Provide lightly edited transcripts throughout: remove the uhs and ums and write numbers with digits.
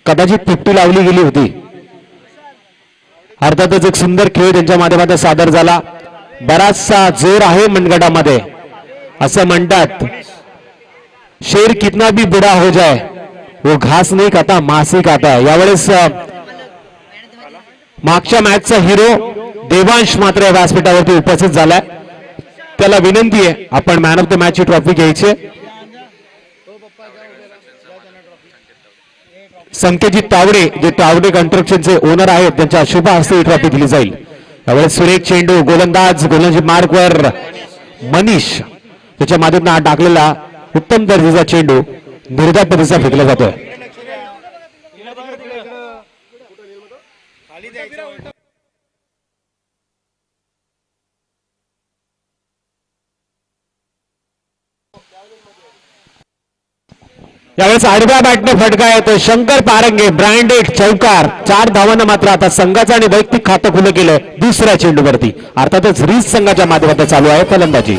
कदाचित तिपटी लावली गेली होती. अर्थातच एक सुंदर खेळ त्यांच्या माध्यमातून सादर झाला. बराचसा जोर आहे मनगटामध्ये. असं म्हणतात शेर कितना भी बुरा हो जाए वो घास नहीं खाता मांस ही खाता है. यावेळेस मागच्या मॅचचा हिरो देवांश मात्र या व्यासपीठावरती उपस्थित झालाय. त्याला विनंती आहे आपण मॅन ऑफ द मॅच ची ट्रॉफी घ्यायची. संकेतजी तावडे जे तावडे कन्स्ट्रक्शनचे ओनर आहेत त्यांच्या शुभ हस्ते ही ट्रॉफी दिली जाईल. यावेळेस सुरेख चेंडू गोलंदाज मार्कवर मनीष त्याच्या माध्यमातून टाकलेला उत्तम दर्जाचा चेंडू निर्धार पद्धतीचा फेकला जातोय. यावेळेस आडव्या बॅटने फटका येतो. शंकर पारंगे ब्रँडेड चौकार. 4 धावांना मात्र आता संघाचं आणि वैयक्तिक खातं खुलं केलं दुसऱ्या चेंडूवरती. अर्थातच रीस संघाच्या माध्यमातून चालू आहे फलंदाजी.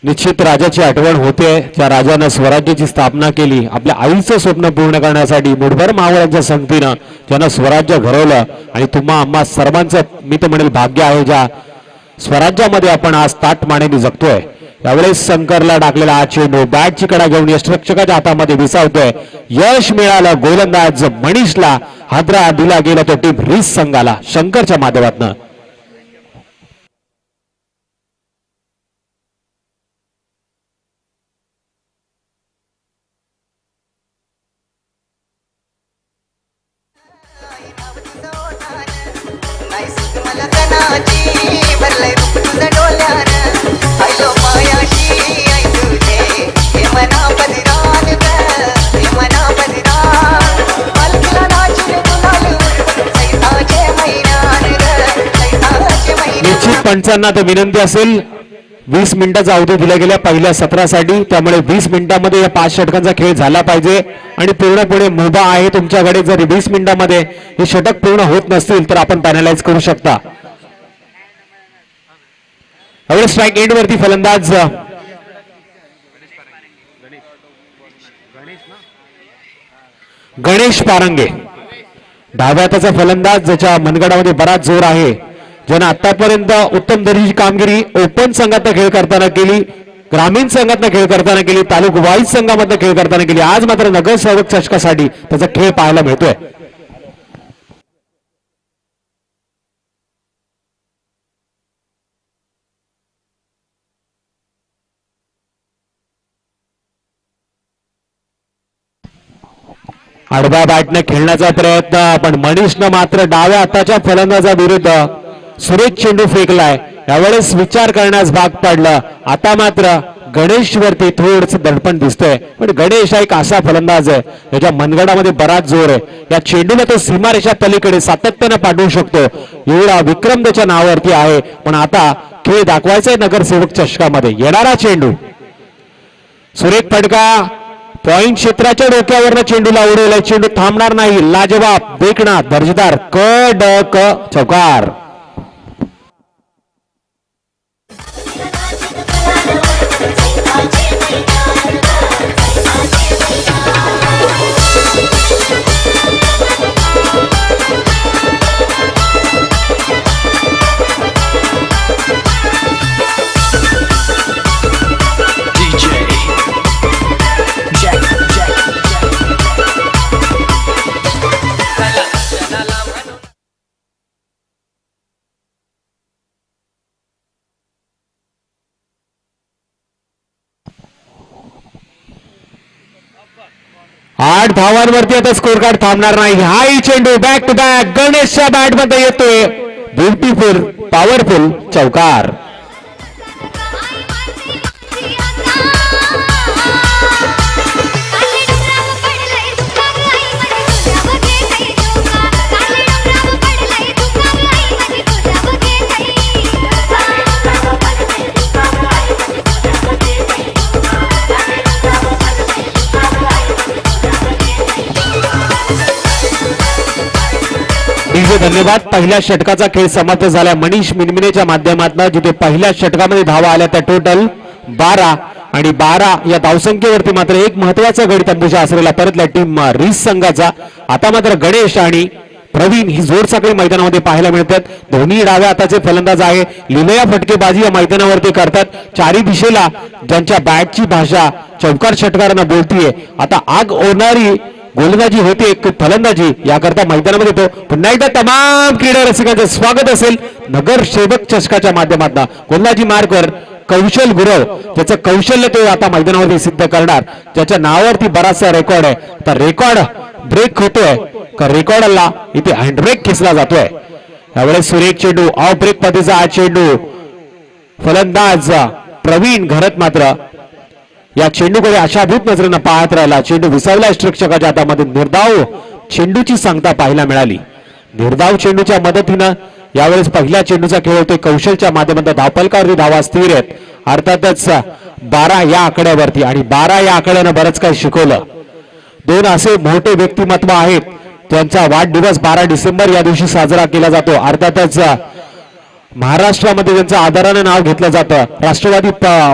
निश्चित राजाची आठवण होते. त्या राजानं स्वराज्याची स्थापना केली. आपल्या आईचं स्वप्न पूर्ण करण्यासाठी मुठभर मावळ्यांच्या संगतीनं ज्यानं स्वराज्य घडवलं आणि तुम्हा आम्हा सर्वांचं मी तर म्हणेल भाग्य आहे ज्या स्वराज्यामध्ये आपण आज ताटमानेने जगतोय. यावेळेस शंकरला टाकलेला हा चेंडू बॅटची कडा घेऊन यष्टीरक्षकाच्या हातामध्ये विसावतोय. यश मिळालं. गोलंदाज मनीषला हादरा दिला गेला तो टीम रीस संघाला शंकरच्या माध्यमातून. पंचांना तर विनंती असेल 20 मिनिटाचा अवधी दिला गेला पहिल्या सत्रासाठी. त्यामुळे 20 मिनिटांमध्ये या 5 षटकांचा खेळ झाला पाहिजे आणि पूर्णपणे मुभा आहे तुमच्याकडे. जर 20 मिनिटांमध्ये हे षटक पूर्ण होत नसतील तर आपण पॅनलाइज करू शकता. अगदी स्ट्राइक एंड वरती फलंदाज गणेश पारंगे. डाव्या हाताचा फलंदाज ज्याच्या मनगडामध्ये बराच जोर आहे. ज्यानं आतापर्यंत उत्तम दर्जाची कामगिरी ओपन संघात खेळ करताना केली, ग्रामीण संघात खेळ करताना केली, तालुका वाईज संघामध्ये खेळ करताना केली. आज मात्र नगरसेवक चषकासाठी त्याचा खेळ पाहायला मिळतोय. आडव्या बॅटने खेळण्याचा प्रयत्न पण मनीषनं मात्र डाव्या हाताच्या फलंदाजाविरुद्ध सुरेख चेंडू फेकलाय. यावेळेस विचार करण्यास भाग पडलं. आता मात्र गणेश वरती थोडंसं दडपण दिसतंय. पण गणेश हा एक असा फलंदाज आहे त्याच्या मनगडामध्ये बराच जोर आहे. या चेंडूला तो सीमारेषा पलीकडे सातत्यानं पाठवू शकतो एवढा विक्रम त्याच्या नावावरती आहे. पण आता खेळ दाखवायचा आहे नगरसेवक चषकामध्ये. येणारा चेंडू सुरेख फटका पॉइंट क्षेत्राच्या डोक्यावरनं चेंडूला उडवलाय. चेंडू थांबणार नाही. लाजवाब देखणा दर्जेदार कडक चौकार. आठ धावांवरती आता स्कोर कार्ड थांबणार नाही. हाही चेंडू बॅक टू बॅक गणेशच्या बॅट मध्ये येतोय. ब्युटिफुल पॉवरफुल चौकार. डीजे धन्यवाद. पहिल्या षटकाचा खेळ समाप्त झाला मनीष मिनमिनेच्या माध्यमातून, जिथे पहिल्या षटकामध्ये धावा आल्या त्या टोटल 12 आणि 12 या धावसंख्येवरती मात्र एक महत्वाचा गडी तंबूच्या आसरेला परतला टीम रिस संघाचा. आता मात्र गणेश आणि प्रवीण ही जोड साखळी मैदानामध्ये पाहायला मिळतात. दोन्ही डाव्या हाताचे फलंदाज आहे. लिलया फटकेबाजी या मैदानावरती करतात. चारी दिशेला ज्यांच्या बॅटची भाषा चौकार षटकारांना बोलतीये. आता आग ओढणारी गोलंदाजी होती एक फलंदाजी याकरता मैदानामध्ये येतो. पुन्हा एकदा तमाम क्रीडा रसिकांचं स्वागत असेल नगर सेवक चषकाच्या माध्यमातून. गोलंदाजी मार्कवर कौशल गुरव, त्याचं कौशल्य ते आता मैदानावरती सिद्ध करणार, ज्याच्या नावावरती बराचसा रेकॉर्ड आहे. तर रेकॉर्ड ब्रेक होतोय का रेकॉर्डला इथे हँडब्रेक खेचला जातोय. यावेळेस सुरेख चेंडू ऑफ ब्रेक पद्धतीचा हा चेंडू फलंदाज प्रवीण घरत मात्र या चेंडूकडे आशाभूत नजरेनं पाहत राहिला. चेंडू विसावला. रक्षकाच्या हातामध्ये निर्धाव चेंडूची सांगता पाहायला मिळाली. निर्धाव चेंडूच्या मदतीनं यावेळेस पहिल्या चेंडूचा खेळ होतोय कौशलच्या माध्यमातून. धावफलकावरती धावा स्थिर आहेत अर्थातच 12 या आकड्यावरती, आणि 12 या आकड्यानं बरंच काही शिकवलं. दोन असे मोठे व्यक्तिमत्व आहेत त्यांचा वाढदिवस 12 डिसेंबर या दिवशी साजरा केला जातो. अर्थातच महाराष्ट्रामध्ये त्यांचं आदरानं नाव घेतलं जातं. राष्ट्रवादी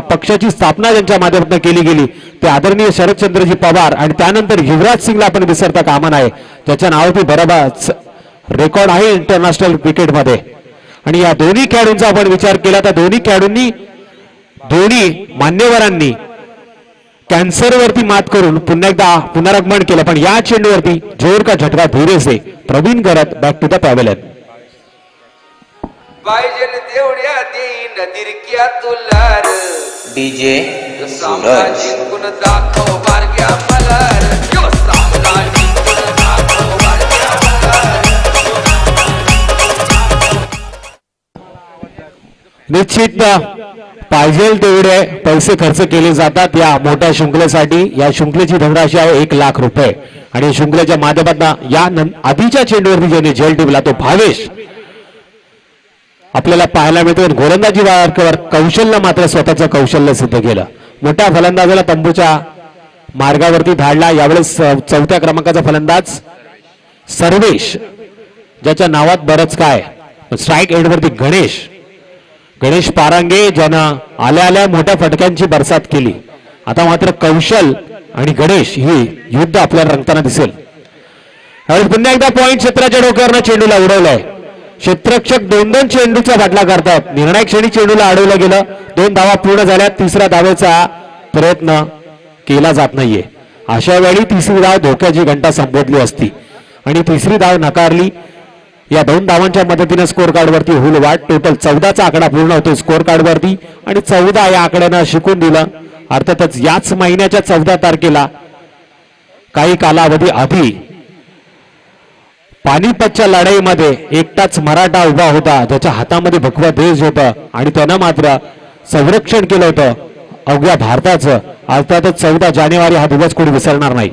पक्षाची स्थापना ज्यांच्या माध्यमातून केली गेली ते आदरणीय शरदचंद्रजी पवार, आणि त्यानंतर युवराज सिंगला आपण विसरता कामा नये. त्याच्या नावावरती बरोबर रेकॉर्ड आहे इंटरनॅशनल क्रिकेटमध्ये. आणि या दोन्ही खेळाडूंचा आपण विचार केला तर दोन्ही खेळाडूंनी दोन्ही मान्यवरांनी कॅन्सरवरती मात करून पुन्हा एकदा पुनरागमन केलं. पण या चेंडूवरती जोर का झटका धीरे से प्रवीण करत बॅक टू द पॅव्हेलियन. बायजन देवड्या देईन दिरक्या तुलार डीजे सामना जिंकून दाखव बारक्या मलार यो सामना जिंकून दाखव बारक्या मलार. निश्चित पाहिजे तेवढे पैसे खर्च केले जातात या मोठ्या शृंखलेसाठी. या शृंखलेची धनराशी आहे 1 लाख रुपये, आणि शृंखलेच्या माध्यमातून या आधीच्या चेंडूवरती ज्याने झेल टिपला तो भावेश आपल्याला पाहायला मिळतो. गोलंदाजी वारकर कौशल्य मात्र स्वतःचं कौशल्य सिद्ध केलं. मोठ्या फलंदाजाला तंबूच्या मार्गावरती धाडला. यावेळेस 4थ्या क्रमांकाचा फलंदाज सर्वेश, ज्याच्या नावात बरंच काय. स्ट्राईक एंडवरती गणेश पारांगे, ज्यानं आल्या आल्या मोठ्या फटक्यांची बरसात केली. आता मात्र कौशल आणि गणेश ही युद्ध आपल्याला रंगताना दिसेल. यावेळेस पुन्हा एकदा पॉइंट क्षेत्राच्या डोक्यावरनं चेंडूला उडवलाय. क्षेत्ररक्षक 2-2 चेंडूचा बाटला करतात. निर्णायक क्षणी चेंडूला अडवलं गेलं. 2 धावा पूर्ण झाल्या. तिसऱ्या धावेचा प्रयत्न केला जात नाहीये. अशा वेळी तिसरी धाव धोक्याची घंटा संबोधली असती आणि तिसरी धाव नकारली. या 2 धावांच्या मदतीने स्कोर कार्डवरती होईल वाट. टोटल 14चा आकडा पूर्ण होतो स्कोर कार्डवरती, आणि 14 या आकड्यानं शिकून दिलं. अर्थातच याच महिन्याच्या 14 तारखेला काही कालावधी आधी पानिपतच्या लढाईमध्ये एकटाच मराठा उभा होता, ज्याच्या हातामध्ये भगवा ध्वज होता, आणि त्यानं मात्र संरक्षण केलं होतं अवघ्या भारताचं. अर्थातच 14 जानेवारी हा दिवस कोणी विसरणार नाही.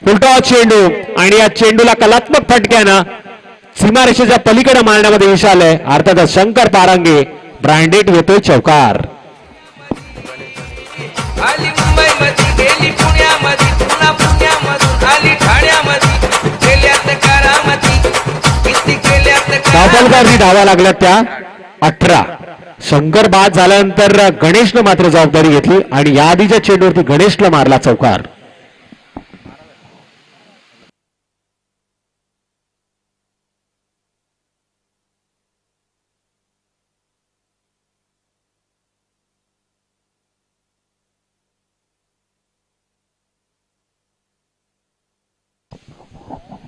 उलटा चेंडू, आणि या चेंडूला कलात्मक फटक्यानं सीमारेषेच्या पलीकडे मारण्यामध्ये यश आलंय. अर्थातच शंकर पारांगे ब्रँडेड येतोय चौकार. आली मुंबईमध्ये गेली पुण्यामध्ये, पुन्हा पुण्यामधून आली ठाण्यामध्ये, गेल्यात करामती किती केल्यात धावफलकावरती धावा लागल्यात त्या 18. शंकर बाद झाल्यानंतर गणेशनं मात्र जबाबदारी घेतली, आणि या आधीच्या चेंडूवरती गणेशला मारला चौकार.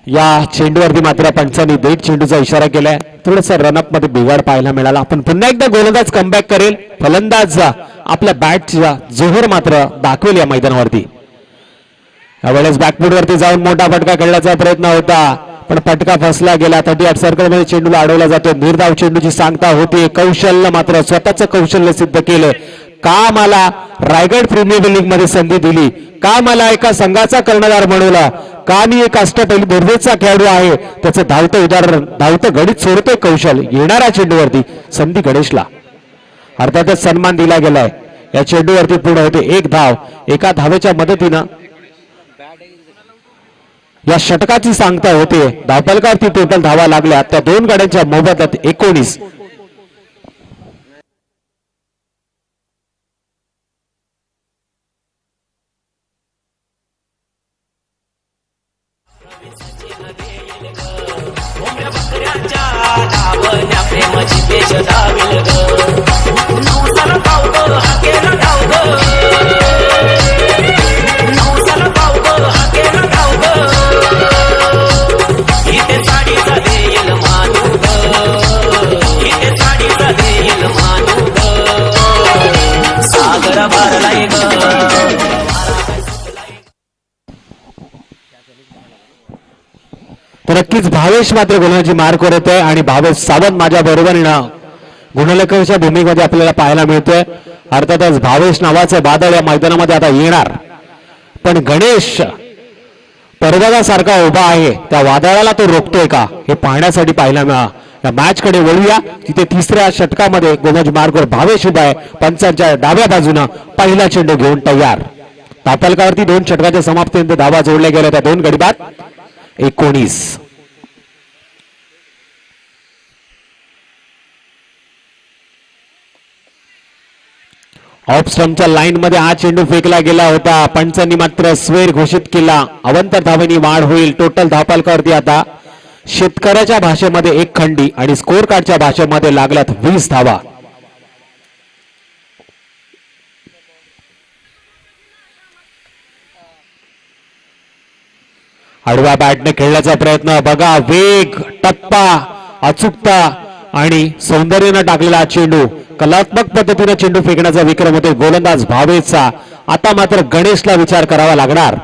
या चेंडूवरती मात्र पंचांनी देठ चेंडूचा इशारा केलाय. थोडंसं रनअप मध्ये बिघाड पाहायला मिळाला. आपण पुन्हा एकदा गोलंदाज कमबॅक करेल. फलंदाज आपल्या बॅटचा जोहर मात्र दाखवेल या मैदानावरती. यावेळेस बॅकफूटवरती जाऊन मोठा फटका खेळण्याचा प्रयत्न होता, पण फटका फसला गेला. 38 सर्कलमध्ये चेंडूला अडवला जातो. निर्धाव चेंडूची सांगता होती. कौशल्य मात्र स्वतःचं कौशल्य सिद्ध केलं. का मला रायगड प्रीमियर लीग मध्ये संधी दिली, का मला एका संघाचा कर्णधार बनवला, का मी एक अष्टपैलू खेळाडू आहे, त्याचं धावतं उदाहरण धावतं गणित सोडतोय कौशल. येणाऱ्या चेंडूवरती संधी गणेशला अर्थातच सन्मान दिला गेलाय. या चेंडूवरती पूर्ण होते 1 धाव. एका धावेच्या मदतीनं या षटकाची सांगता होते. धावफलकावरती टोटल धावा लागल्या त्या दोन गाड्यांच्या मोबदल्यात 19. तर नक्कीच भावेश मात्र गुणाची मार करत आहे आणि भावेश सावंत माझ्या बरोबरीनं गुणलेखकाच्या भूमिकेमध्ये आपल्याला पाहायला मिळतोय. अर्थातच भावेश नावाचं बादल या मैदानामध्ये आता येणार, पण गणेश पर्वतासारखा उभा आहे त्या वादळाला तो रोखतोय का हे पाहण्यासाठी पाहायला या मॅच कडे वळूया. तिथे तिसऱ्या षटकामध्ये गोलंदाजी मार्गवर भावेश उभा आहे. पंचांच्या डाव्या बाजूनं पहिला चेंडू घेऊन तयार. तापलकावरती 2 षटकाच्या समाप्तीनंतर धावा जोडल्या गेल्या त्या 2 गडी बाद 19. ऑफ स्टंपच्या लाईन मध्ये हा चेंडू फेकला गेला होता. पंचांनी मात्र स्वेर घोषित केला. अवंतर धावेनी वाढ होईल. टोटल धावफलकावरती आता शेतकऱ्याच्या भाषेमध्ये 1 खंडी आणि स्कोर कार्डच्या भाषेमध्ये लागल्यात 20 धावा. आडव्या बॅटने खेळण्याचा प्रयत्न बघा. वेग, टप्पा, अचूकता आणि सौंदर्यानं टाकलेला चेंडू. कलात्मक पद्धतीने चेंडू फेकण्याचा विक्रम होते गोलंदाज भावेशचा. आता मात्र गणेशला विचार करावा लागणार.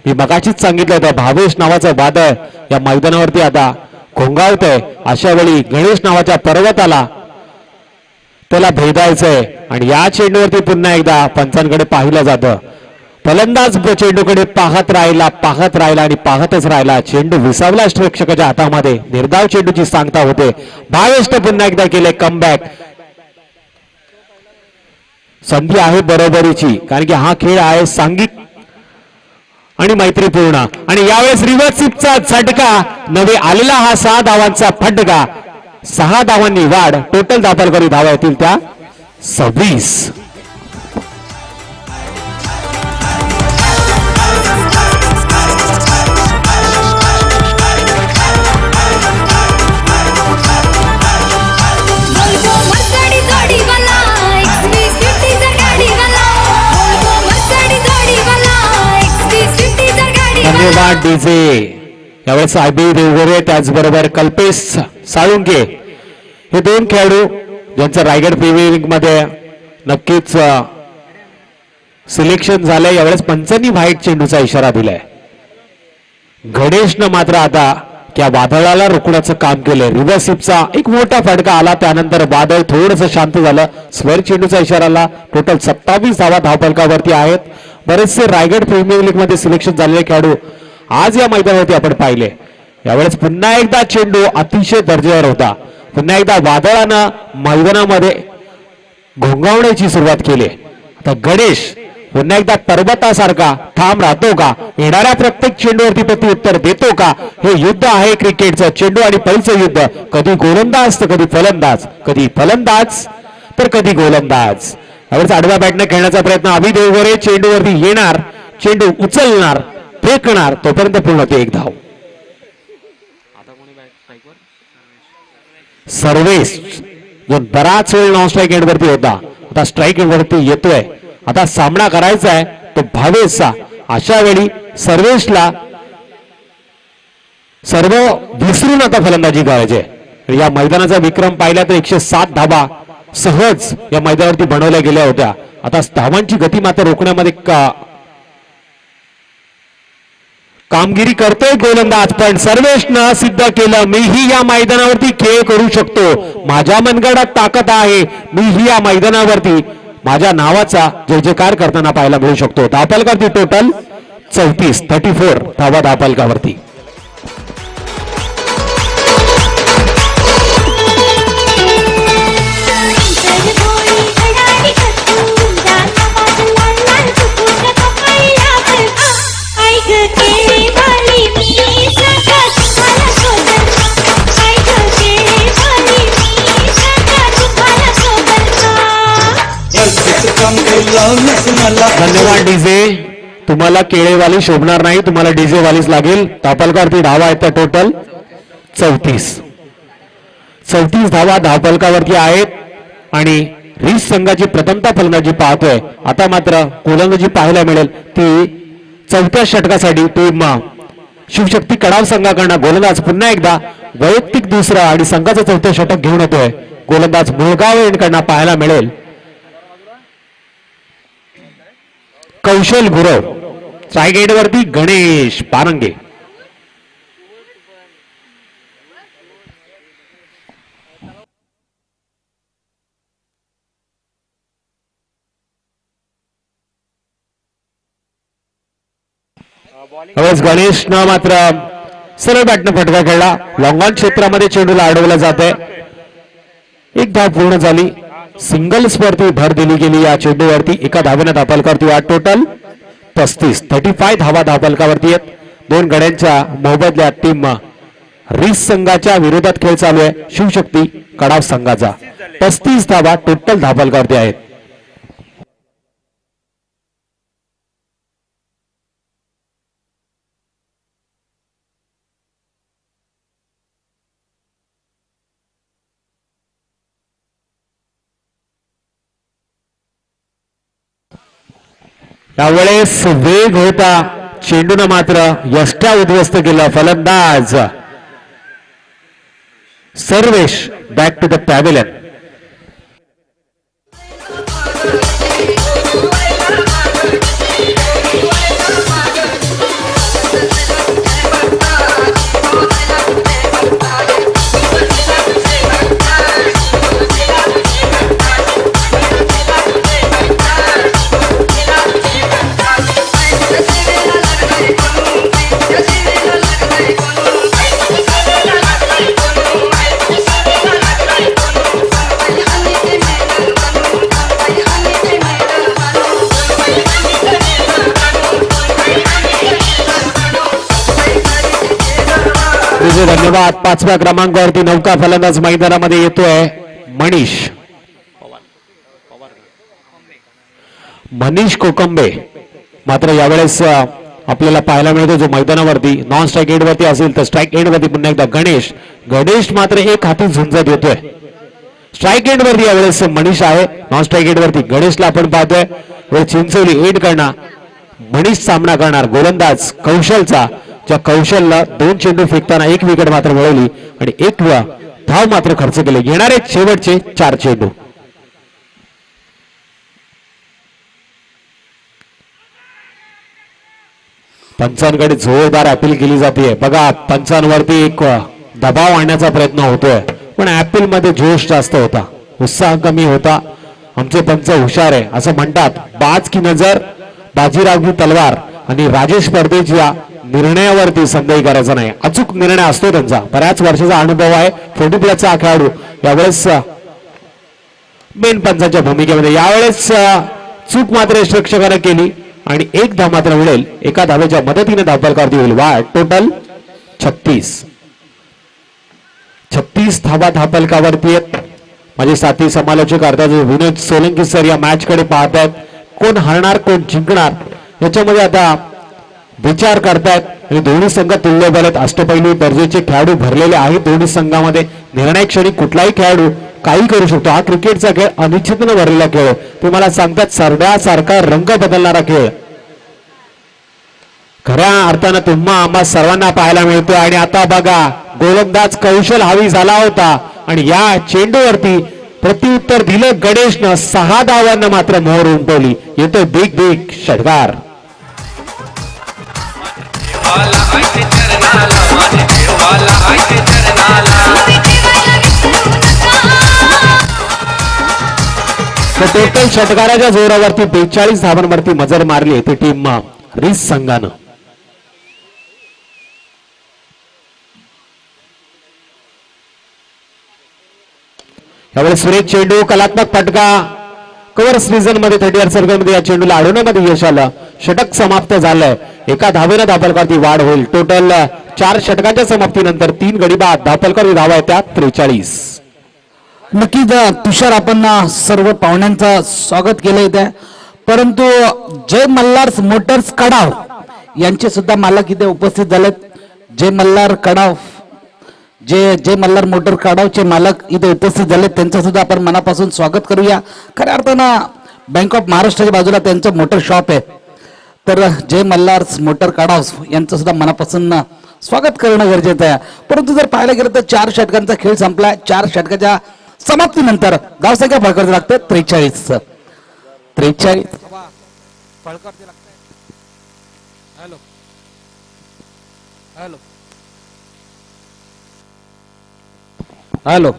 मी मगाशीच सांगितलं होतं भावेश नावाचं वादळ या मैदानावरती आता घोंगावतंय. अशा वेळी गणेश नावाच्या पर्वताला त्याला भेदायचंय आणि या चेंडूवरती पुन्हा एकदा पंचांकडे पाहिलं जातं. फलंदाज चेंडूकडे पाहत राहिला आणि पाहतच राहिला. चेंडू विसावला प्रेक्षकाच्या हातामध्ये. निर्धाव चेंडूची सांगता होते. भावेश पुन्हा एकदा केले कमबॅक. संधी आहे बरोबरीची, कारण की हा खेळ आहे सांघिक आणि मैत्रीपूर्ण. आणि यावेळेस रिव्हर्स स्वीपचा झटका. नवे आलेला हा 6 धावांचा फटका. 6 धावांनी वाढ. टोटल धावफलकावरती धावा येतील त्या 26. धन्यवाद डीजे. यावेळेस आयबी देवगरे त्याचबरोबर कल्पेश साळुंके हे 2 खेळाडू ज्यांचं रायगड प्रीमियर लीग मध्ये नक्कीच सिलेक्शन झालंय. यावेळेस पंचांनी व्हाईट चेंडूचा इशारा दिलाय. गणेशनं मात्र आता त्या वादळाला रोखण्याचं काम केलंय. रिव्हर्स स्वीपचा एक मोठा फटका आला. त्यानंतर वादळ थोडंसं शांत झालं. स्वर चेंडूचा इशारा आला. टोटल 27 धावा धावफलकावरती आहेत. बरेचसे रायगड प्रीमियर लीग मध्ये सिलेक्शन झालेले खेळाडू आज या मैदानावरती आपण पाहिले. यावेळेस पुन्हा एकदा चेंडू अतिशय दर्जेदार होता. पुन्हा एकदा वादळानं मैदानामध्ये घोंगावण्याची सुरुवात केली. आता गणेश पुन्हा एकदा पर्वतासारखा ठाम राहतो का? येणाऱ्या प्रत्येक चेंडूवरती प्रत्युत्तर देतो का? हे युद्ध आहे क्रिकेटचं. चेंडू आणि पैचं युद्ध. कधी गोलंदाज तर कधी फलंदाज, कधी फलंदाज तर कधी गोलंदाज. यावेळेस आडव्या बॅटने खेळण्याचा प्रयत्न. अभि देवगरे चेंडूवरती येणार, चेंडू उचलणार, फेकणार, तोपर्यंत पूर्ण होते 1 धाव. सर्वेश जो बराच वेळ नॉन स्ट्राईक एंडवरती होता आता स्ट्राईक एंडवरती येतोय. आता सामना करायचा आहे तो भावेशचा. अशा वेळी सर्वेशला सर्व विसरून आता फलंदाजी करायची. या मैदानाचा विक्रम पाहिला तर 107 धावा सहज या मैदानावरती बनवल्या गेल्या होत्या. आता धावांची गती मात्र रोखण्यामध्ये कामगिरी करतोय गोलंदाज. पण सर्वेशनं सिद्ध केलं मीही या मैदानावरती खेळ करू शकतो. माझ्या मनगडात ताकद आहे. मीही या मैदानावरती माझ्या नावाचा जय जयकार करताना पाहायला मिळू शकतो. धावफलकावरती टोटल 34 धावा धावफलकावरती. केली वाली मी धन्यवाद डीजे. तुम्हाला केळेवाली शोभणार नाही, तुम्हाला डीजे वालीच लागेल. धापलकावरती धावा आहेत त्या टोटल 34 धावा धापलकावरती आहेत आणि रिस संघाची प्रथमता फलंदाजी पाहतोय. आता मात्र गोलंदाजी पाहायला मिळेल ती चौथ्या षटकासाठी टीम शिवशक्ती कडाव संघाकडनं. गोलंदाज पुन्हा एकदा वैयक्तिक दुसरा आणि संघाचं चौथं षटक घेऊन येतोय. गोलंदाज मुळगाव यांकडनं पाहायला मिळेल कौशल गुरव. स्ट्राईक वरती गणेश पारंगे. गणेशनं मात्र सरळ बॅटनं फटका खेळला. लॉंग ऑन क्षेत्रामध्ये चेंडूला अडवलं जात आहे. एक धाव पूर्ण झाली. सिंगल्स वरती भर दिली गेली या चेंडूवरती. एका धावेनं धापलकावरती वाट टोटल 35 धावा धापलकावरती आहेत. दोन गड्यांच्या मोबदल्यात टीम रिस संघाच्या विरोधात खेळ चालू आहे. शिवशक्ती कडाव संघाचा 35 धावा टोटल धापलकावरती आहेत. यावेळेस वेग होता चेंडूनं मात्र यष्ट्या उद्ध्वस्त केला. फलंदाज Sarvesh back to the pavilion. धन्यवाद. 5व्या क्रमांकावरती नौका फलंदाज मैदानामध्ये येतोय मनीष कोकंबे. मात्र यावेळेस आपल्याला पाहायला मिळतो जो मैदानावरती नॉन स्ट्राईक एंड वरती असेल तर स्ट्राईक एंड वरती पुन्हा एकदा गणेश मात्र एक हाती झुंजत येतोय. स्ट्राईक एंड वरती यावेळेस मनीष आहे. नॉन स्ट्राईक एंड वरती गणेशला आपण पाहतोय. चिंचोली एंड करणार मनीष सामना करणार गोलंदाज कौशलचा. ज्या कौशलला 2 चेंडू फेकताना 1 विकेट मात्र मिळवली आणि 1 धाव मात्र खर्च केले. येणारे शेवटचे 4 चेंडू. पंचांकडे जोरदार अपील केली जाते. बघा पंचांवरती एक दबाव आणण्याचा प्रयत्न होतोय पण अपील मध्ये जोश जास्त होता, उत्साह कमी होता. आमचे पंच हुशार आहे असं म्हणतात. बाज की नजर, बाजीराव की तलवार आणि राजेश परदेशीच्या निर्णयावरती संदेह करायचा नाही. अचूक निर्णय असतो त्यांचा. बऱ्याच वर्षाचा अनुभव आहे. 40+ खेळाडू यावेळेस मेन पंचांच्या भूमिकेमध्ये. यावेळेस चूक मात्र रक्षकाने केली आणि 1 धाव मात्र मिळेल. एका धावेच्या मदतीने धावफलकावरती होईल वाढ. टोटल 36 धावा धावफलकावरती आहेत. माझे साथी समालोचक अर्थात विनोद सोलंकी सर या मॅच कडे पाहतात. कोण हरणार कोण जिंकणार याच्यामध्ये आता विचार करतायत आणि दोन्ही संघ तुल्यबल आहेत. अष्टपैलू दर्जाचे खेळाडू भरलेले आहेत दोन्ही संघामध्ये. निर्णय क्षणी कुठलाही खेळाडू काही करू शकतो. हा क्रिकेटचा खेळ अनिश्चिततेने भरलेला खेळ. तुम्हाला सांगतात सरड्यासारखा रंग बदलणारा खेळ. खऱ्या अर्थानं तुम्हा आम्हा सर्वांना पाहायला मिळतो. आणि आता बघा गोलंदाज कौशल हावी झाला होता आणि या चेंडूवरती प्रत्युत्तर दिलं गणेशनं. 6 धावांना मात्र मोहर उमटवली. येतो बिग षटकार. टोटल षटकाराच्या जोरावरती 42 धावांवरती मजर मारली ती टीम रिस संघानं. यावेळेस सुरेश चेंडू कलात्मक फटका कव्हर सीझन मध्ये 30 सर्कल मध्ये या चेंडूला अडवण्यामध्ये यश आलं. षटक समाप्त झालंय. एका धावेनं धावफलकावरती वाढ होईल. टोटल 4 षटकांच्या समाप्तीनंतर 3 गडी बाद धावफलकावरती धावा आहेत त्या 43. नक्कीच तुषार आपण सर्व पाहुण्यांचं स्वागत केलंय. त्या परंतु जय मल्हार मोटर्स कडाव यांचे सुद्धा मालक इथे उपस्थित झालेत. जय मल्हार कडाव जय मल्हार मोटर कडावचे मालक इथे उपस्थित झालेत. त्यांचं सुद्धा आपण मनापासून स्वागत करूया. खऱ्या अर्थानं बँक ऑफ महाराष्ट्राच्या बाजूला त्यांचं मोटर शॉप आहे. तर जय मल्हार मोटर कडाव यांचं सुद्धा मनापासून स्वागत करणं गरजेचं आहे. परंतु जर पाहायला गेलं तर 4 षटकांचा खेळ संपलाय. 4 षटकाच्या समाप्तीनंतर धावसंख्या फळकत लागते 43. हॅलो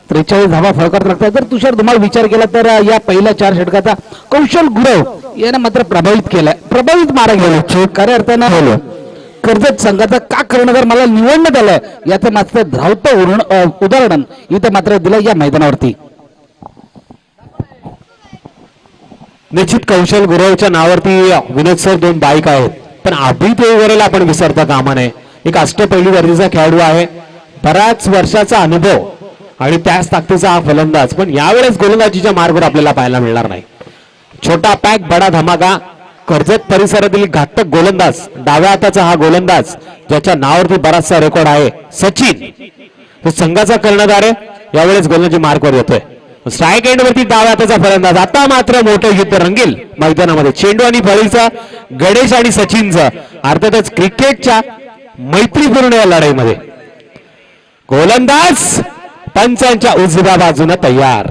43 धावा फळकत लागतात. जर तुषार तुम्हाला विचार केला तर या पहिल्या 4 षटकाचा कौशल गुरव याने मात्र प्रभावित मारा गेला. खऱ्या अर्थानं कर्जत संघाचा का कर्णधार मला निवडण्यात आलाय याचं मात्र धावतं उदाहरण इथं मात्र दिलं या मैदानावरती. निश्चित कौशल गुरवच्या नावावरती विनोद सर 2 बाईक आहेत. पण अभित वगैरेला आपण विसरता कामा नये. एक अष्टपैलू दर्जाचा खेळाडू आहे. बऱ्याच वर्षाचा अनुभव आणि त्याच ताकदीचा हा फलंदाज. पण यावेळेस गोलंदाजीच्या मार्गावर आपल्याला पाहायला मिळणार नाही. छोटा पॅक बडा धमाका. कर्जत परिसरातील घातक गोलंदाज, डाव्या हाताचा हा गोलंदाज ज्याच्या नावावरती बराचसा रेकॉर्ड आहे, सचिन. तो संघाचा कर्णधार आहे. यावेळेस गोलंदाजी मार्कवर येतोय. स्ट्राईक एंड वरती डाव्या हाताचा फलंदाज. आता मात्र मोठं युद्ध रंगेल मैदानामध्ये. चेंडू आणि फळीचा, गणेश आणि सचिनचं. अर्थातच क्रिकेटच्या मैत्रीपूर्ण या लढाईमध्ये गोलंदाज पंचांच्या उजव्या बाजूने तयार.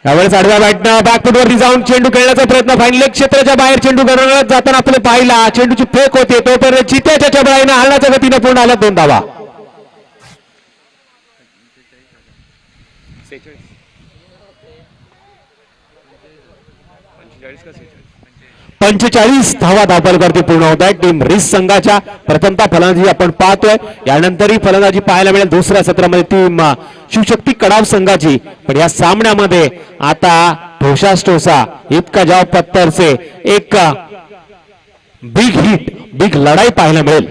यावेळेस आडव्या बॅटनं बॅकफुटवरती जाऊन चेंडू खेळण्याचा प्रयत्न. फाईन लेग क्षेत्राच्या बाहेर चेंडू गणनात जाताना आपल्याला पाहिला. चेंडूची फेक होते तोपर्यंत चित्याच्या चबळाईने हलण्याच्या गतीने पूर्ण आल्या 2 धावा. 45 धावा धावपलकरती पूर्ण होत आहे टीम रिस संघाच्या. प्रथमतः फलंदाजी आपण पाहतोय. यानंतरही फलंदाजी पाहायला मिळेल दुसऱ्या सत्रामध्ये टीम शिवशक्ती कडाव संघाची. पण या सामन्यामध्ये आता ठोसा इतका जाव पत्तरचे एक बिग हिट, बिग लढाई पाहायला मिळेल.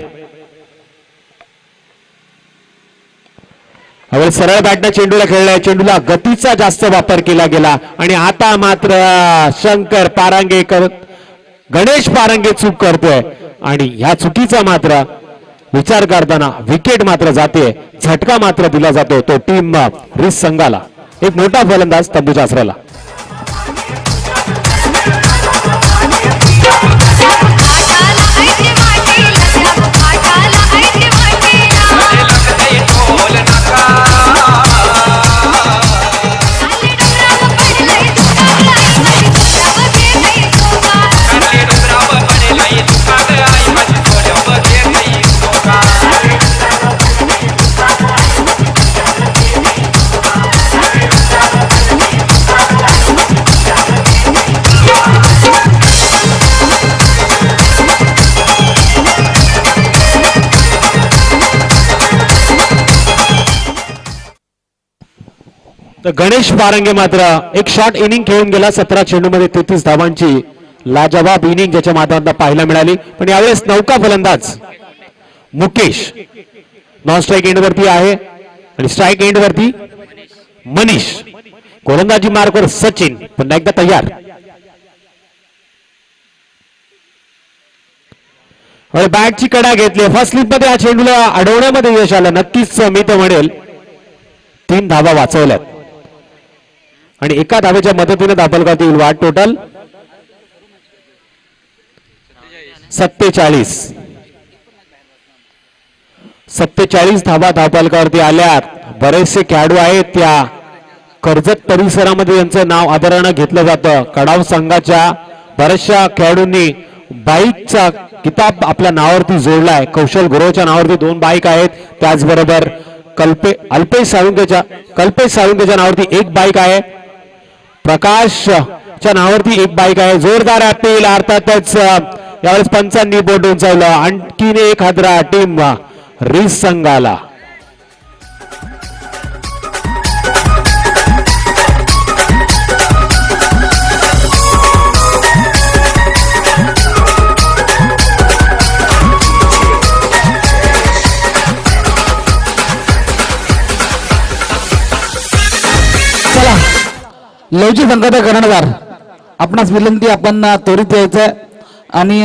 हवे सरळ बॅटनं चेंडूला खेळलाय. चेंडूला गतीचा जास्त वापर केला गेला आणि आता मात्र शंकर पारांगे गणेश पारंगे चूक करतोय आणि ह्या चुकीचा मात्र विचार करताना विकेट मात्र जाते. झटका मात्र दिला जातो तो टीम रिस संघाला. एक मोठा फलंदाज तंबूच्या आसऱ्याला. तर गणेश पारंगे मात्र एक शॉर्ट इनिंग खेळून गेला. 17 चेंडूमध्ये 33 धावांची लाजवाब इनिंग ज्याच्या माध्यमातून पाहायला मिळाली. पण यावेळेस नौका फलंदाज मुकेश नॉन स्ट्राईक एंड वरती आहे आणि स्ट्राईक एंड वरती मनीष. गोलंदाजी मार्कवर सचिन पुन्हा एकदा तयार. बॅटची कडा घेतली. फर्स्ट स्लिप मध्ये हा चेंडूला अडवण्यामध्ये यश आलं. नक्कीच मी तर म्हणेल 3 धावा वाचवल्यात आणि एका धावेच्या मदतीने दाखल येईल. वाट टोटल 47 धावा धावपलकावरती आल्यात. बरेचसे खेळाडू आहेत त्या कर्जत परिसरामध्ये यांचं नाव आदरानं घेतलं जातं. कडाव संघाच्या बऱ्याचशा खेळाडूंनी बाईकचा किताब आपल्या नावावरती जोडलाय. कौशल गुरवच्या नावावरती 2 बाईक आहेत. त्याचबरोबर कल्पेश साळुंकेच्या नावावरती 1 बाईक आहे. प्रकाशच्या नावावरती 1 बाईक आहे. जोरदार अपील. अर्थातच यावेळेस पंचांनी बोट उंचावलं. आणखीन एक हादरा टीम रिस संघाला. लवची संघाचा कर्णधार आपणास विनंती, आपण त्वरित यायचं आणि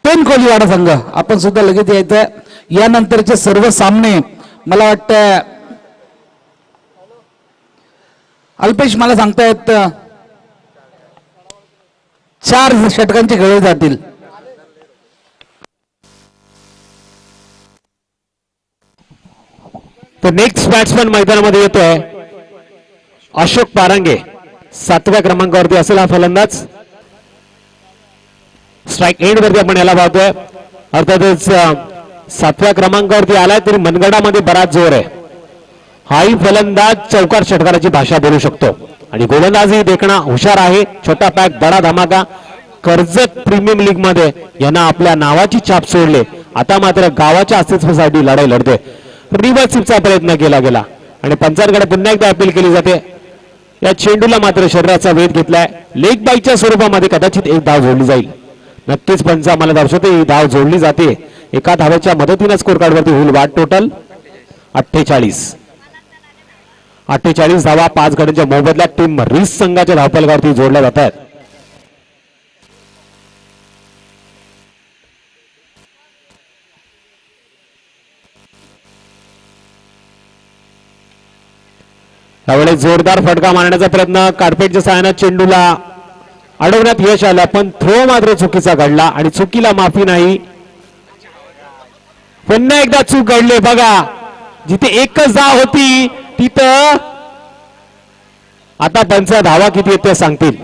पेन कोलीवाडा संघ आपण सुद्धा लगेच यायचं. यानंतरचे सर्व सामने मला वाटतं अल्पेश मला सांगतायत 4 षटकांचे खेळले जातील. तर नेक्स्ट बॅट्समन मैदानामध्ये येतोय अशोक पारंगे. 7व्या क्रमांकावरती असेल हा फलंदाज. स्ट्राईक एंड वरती आपण याला पाहतोय. अर्थातच 7व्या क्रमांकावरती आलाय तरी मनगडामध्ये बराच जोर आहे. हाही फलंदाज चौकार षटकाराची भाषा बोलू शकतो आणि गोलंदाजही देखणा हुशार आहे. छोटा पॅक बडा धमाका. कर्जत प्रीमियम लीग मध्ये यांना आपल्या नावाची छाप सोडले. आता मात्र गावाच्या अस्तित्वासाठी लढाई लढतोय. रिव्हर्सिपचा प्रयत्न केला गेला आणि पंचांकडे पुन्हा एकदा अपील केली जाते. या चेंडूला मात्र शरीराचा वेध घेतलाय. लेग बाईच्या स्वरूपामध्ये कदाचित एक धाव जोडली जाईल. नक्कीच पंच मला दर्शवते ही धाव जोडली जाते. एका धावेच्या मदतीने स्कोर कार्डवरती होईल वाढ. टोटल 48 धावा 5 गड्यांच्या मोबदल्यात टीम रिस संघाच्या धावफलकावरती जोडल्या जात आहेत. त्यावेळेस जोरदार फटका मारण्याचा प्रयत्न कार्पेटच्या सहाय्याने चेंडूला अडवण्यात यश आलं, पण थ्रो मात्र चुकीचा घडला आणि चुकीला माफी नाही. पुन्हा एकदा चूक घडली बघा. जिथे एकच धाव होती तिथं आता पंच धावा किती आहेत ते सांगतील.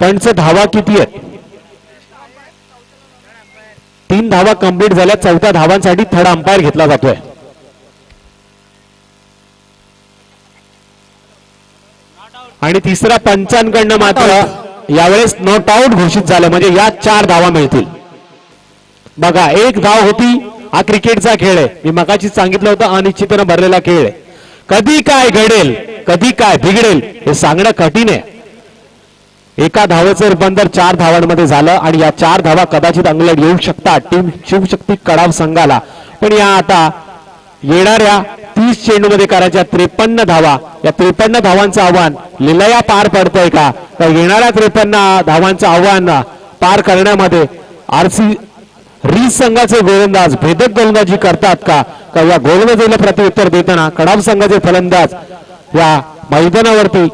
पंच धावा किती आहेत? 3 धावा कंप्लीट झाल्या. 4थ्या धावांसाठी थर्ड अंपायर घेतला जातोय. आणि तिसरा पंचांकडनं मात्र यावेळेस नॉट आउट घोषित झालं, म्हणजे या 4 धावा मिळतील. बघा 1 धाव होती. हा क्रिकेटचा खेळ आहे. मी मगाशी सांगितलं होतं अनिश्चितपणे भरलेला खेळ आहे. कधी काय घडेल कधी काय बिघडेल हे सांगणं कठीण आहे. एका धावेचं रूपांतर 4 धावांमध्ये झालं आणि या 4 धावा कदाचित अंगलट येऊ शकतात टीम शिवशक्ती कडाव संघाला. पण या आता येणाऱ्या 30 चेंडूमध्ये करायच्या 53 धावा, या 53 धावांचं आव्हान लिलया पार पडतंय का? तर येणाऱ्या 53 धावांचं आव्हान पार करण्यामध्ये आरसी रिस संघाचे गोलंदाज भेदक गोलंदाजी करतात का? या गोलंदाजीला प्रत्युत्तर देताना कडाव संघाचे फलंदाज या मैदानावरती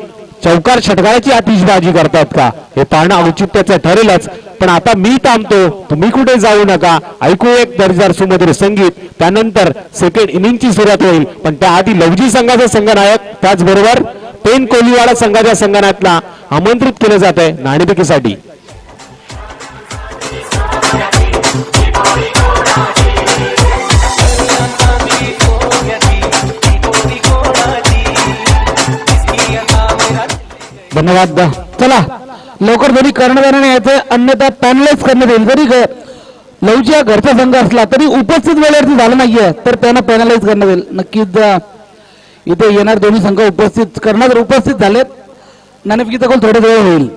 चौकार षटकाराची आतिषबाजी करतात का? हे पाहणं औचित्याचं ठरेलच. पण आता मी थांबतो, तुम्ही कुठे जाऊ नका. ऐकू एक दर्जेदार सुमधुर संगीत. त्यानंतर सेकंड इनिंगची सुरुवात होईल. पण त्याआधी लवजी संघाचा संघनायक त्याचबरोबर पेन कोलीवाडा संघाच्या संघनायकला आमंत्रित केलं जात आहे नाणेफेकीसाठी. धन्यवाद. चला लवकर जरी कर्णधाराने यायचं, अन्यथा पॅनलाइज करण्यात येईल. जरी लवची हा घरचा संघ असला तरी उपस्थित वेळेवरती झालं नाहीये तर त्यांना पॅनलाइज करण्यात येईल. नक्कीच इथे येणार दोन्ही संघ उपस्थित करणार उपस्थित झालेत. नाणेफेकीचा गोल थोडे वेळ होईल.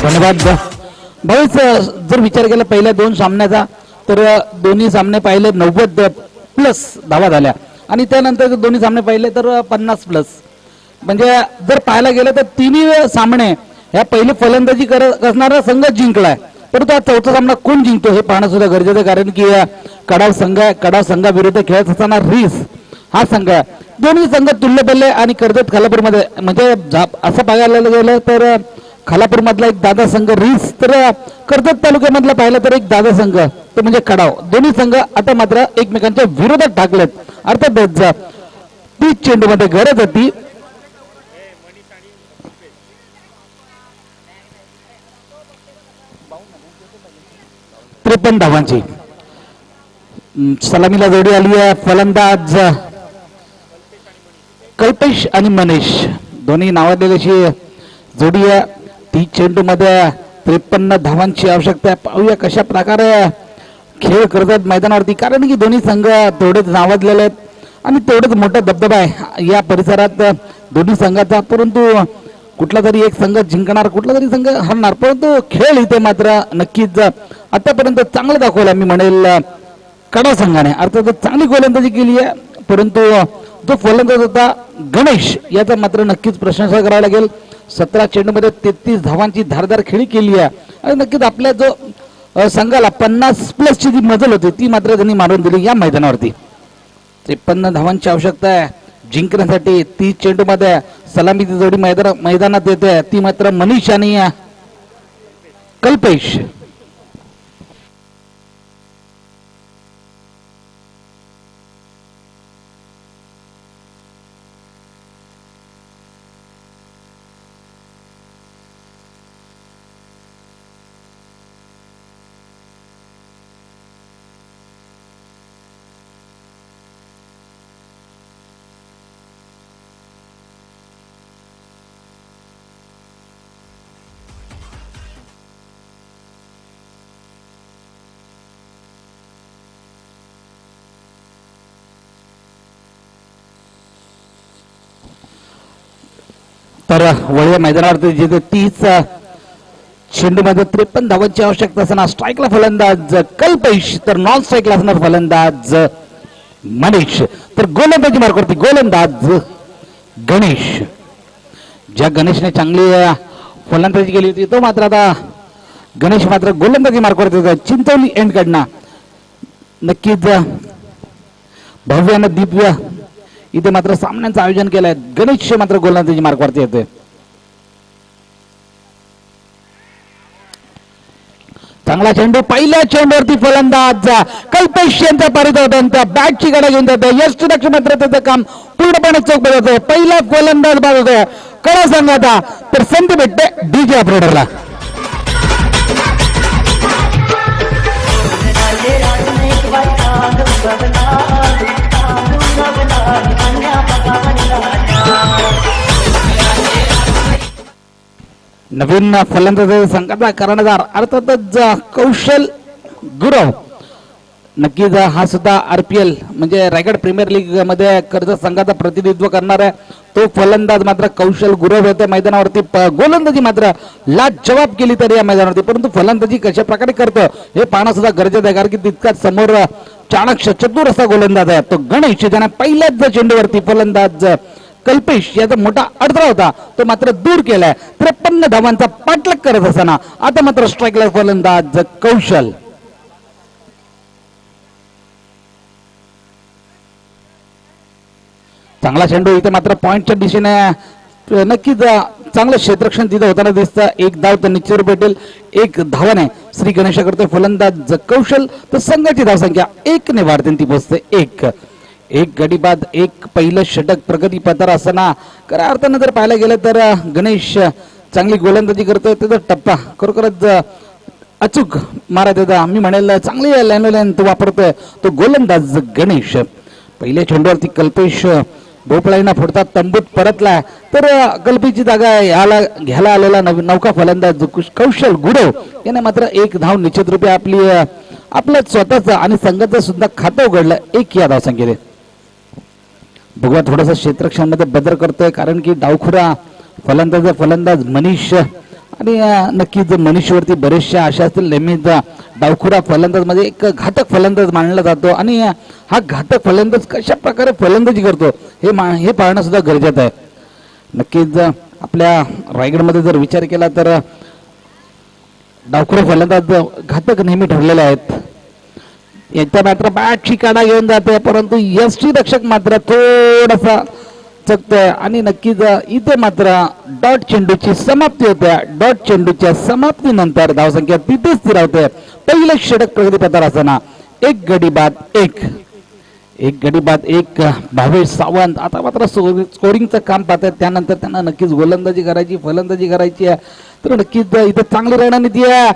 धन्यवाद. भाऊच जर विचार केला पहिल्या 2 सामन्याचा तर दोन्ही सामने पाहिले 90+ धावा झाल्या आणि त्यानंतर दोन्ही सामने पाहिले तर 50+. म्हणजे जर पाहायला गेलं तर तिन्ही सामने ह्या पहिले फलंदाजी करणारा संघ जिंकलाय. परंतु हा 4था सामना कोण जिंकतो हे पाहणं सुद्धा गरजेचं आहे. कारण की कडाव संघाविरुद्ध खेळत असताना रिस हा संघ, दोन्ही संघ तुल्यबल्ले आणि कर्जत खालापूरमध्ये म्हणजे असं पाहायला गेलं तर खालापूर मधला एक दादा संघ रिस, तर कर्जत तालुक्यामधला पाहिलं तर एक दादा संघ तो म्हणजे कडाव. दोन्ही संघ आता मात्र एकमेकांच्या विरोधात टाकलेत. अर्थातच 30 चेंडूमध्ये गरज होती 53 धावांची. सलामीला जोडी आली आहे फलंदाज कल्पेश आणि मनीष दोन्ही नावाजलेल्याची जोडी आहे. 30 चेंडू मध्ये 53 धावांची आवश्यकता आहे. पाहूया कशा प्रकारे खेळ करतात मैदानावरती, कारण की दोन्ही संघ तेवढेच नावाजलेले आहेत आणि तेवढेच मोठा दबदबा आहे या परिसरात दोन्ही संघाचा. परंतु कुठला तरी एक संघ जिंकणार, कुठला तरी संघ हरणार, परंतु खेळ इथे मात्र नक्कीच आतापर्यंत चांगलं दाखवलं मी म्हणेल कडा संघाने. अर्थात चांगली गोलंदाजी केली आहे, परंतु जो फलंदाज होता गणेश याचा मात्र नक्कीच प्रशंसा करावी लागेल. 17 चेंडूमध्ये 33 धावांची धारदार खेळी केली आहे आणि नक्कीच आपल्या जो संघाला 50+ ची जी मजल होती ती मात्र त्यांनी मारून दिली या मैदानावरती. 53 धावांची आवश्यकता आहे जिंकण्यासाठी. 30 चेंडूमध्ये सलामीची जोडी मैदानात येते ती मात्र मनीष आणि कल्पेश. तर वळीया मैदानावरती जिथे 30 चेंडूमध्ये 53 धावांची आवश्यकता असताना स्ट्राईकला फलंदाज कल्पेश तर नॉन स्ट्राईकला असणार फलंदाज मनीष. तर गोलंदाजी मार्कवरती गोलंदाज गणेश. ज्या गणेशने चांगली फलंदाजी केली होती तो मात्र आता गणेश मात्र गोलंदाजी मार्कवरती होता चिंचोली एंड कडनं. नक्कीच भव्य आणि दिव्य इथे मात्र सामन्यांचं आयोजन केलंय. गणेश मात्र गोलंदाजी मार्कवरती येते. चांगला चेंडू पहिल्या चेंडूवरती फलंदाज कल्पेश यांचा पारित होता. त्या बॅटची गडा घेऊन जाते. यष्टीरक्षक मात्र त्याचं काम पूर्णपणे चोख बदलतोय. पहिला गोलंदाज बाद होतोय कडा संघाचा. तर संधी भेटते डीजे ऑपरेटरला. नवीन फलंदाज संघाचा कर्णधार अर्थातच कौशल गुरव. नक्कीच हा सुद्धा RPL म्हणजे रायगड प्रीमियर लीग मध्ये कर्जत संघाचा प्रतिनिधित्व करणार आहे. तो फलंदाज मात्र कौशल गुरव येते मैदानावरती. गोलंदाजी मात्र लाजवाब केली तरी या मैदानावरती, परंतु फलंदाजी कशा प्रकारे करतं हे पाहणं सुद्धा गरजेचं आहे, कारण की तितकाच समोर चाणक्य चतुर असा गोलंदाज आहे तो गणेश. त्याने पहिल्याच चेंडूवरती फलंदाज कल्पेश याचा मोठा अडथळा होता तो मात्र दूर केलाय. 53 धावांचा पाठलाग करत असताना आता मात्र स्ट्राईकला फलंदाज कौशल. चांगला चेंडू इथे मात्र पॉइंटच्या दिशेने नक्कीच चांगलं क्षेत्ररक्षण तिथे होताना दिसतं. एक धाव तर निश्चित भेटेल. एक धावाने श्री गणेश करते फलंदाज कौशल. तर संघाची धावसंख्या 1 ने वाढते ती पोहोचते 1. एक गडी बाद एक पहिलं षटक प्रगती पथार असताना खऱ्या अर्थानं जर पाहायला गेलं तर गणेश चांगली गोलंदाजी करतोय. त्याचा टप्पा खरोखरच अचूक मारत होता मी म्हणेल. चांगली लाईन तो वापरतोय तो गोलंदाज गणेश. पहिल्या चेंडूवरती कल्पेश भोपळाईना फोडतात तंबूत परतला. तर कल्पेशची जागा याला घ्यायला आलेला नौका फलंदाज कौशल गुरव याने मात्र एक धाव निश्चित रूपे आपलं स्वतःचं आणि संघाचं सुद्धा खातं उघडलं 1 या धावसंख्येने. बघूया थोडंसं क्षेत्ररक्षणामध्ये बदल करतोय, कारण की डावखुरा फलंदाज मनीष आणि नक्कीच मनीषवरती बरेचशा आशा असतील. नेहमीच डावखुरा फलंदाज मध्ये एक घातक फलंदाज मानला जातो आणि हा घातक फलंदाज कशा प्रकारे फलंदाजी करतो हे पाहणं सुद्धा गरजेचं आहे. नक्कीच आपल्या रायगडमध्ये जर विचार केला तर डावखुरा फलंदाज घातक नेहमी ठरलेले आहेत. याच्या मात्र बॅटची काढा घेऊन जाते, परंतु यष्टीरक्षक मात्र थोडासा चकतोय आणि नक्कीच इथे मात्र डॉट चेंडूची समाप्ती होते. डॉट चेंडूच्या समाप्तीनंतर धावसंख्या तिथेच स्थिरावते. पहिलं षटक प्रगती पथार असताना 1 गडी बाद 1 भावेश सावंत आता मात्र स्कोरिंगचं काम पाहतात. त्यानंतर त्यांना नक्कीच गोलंदाजी करायची फलंदाजी करायची आहे. तर नक्कीच इथे चांगली रणनीती आहे.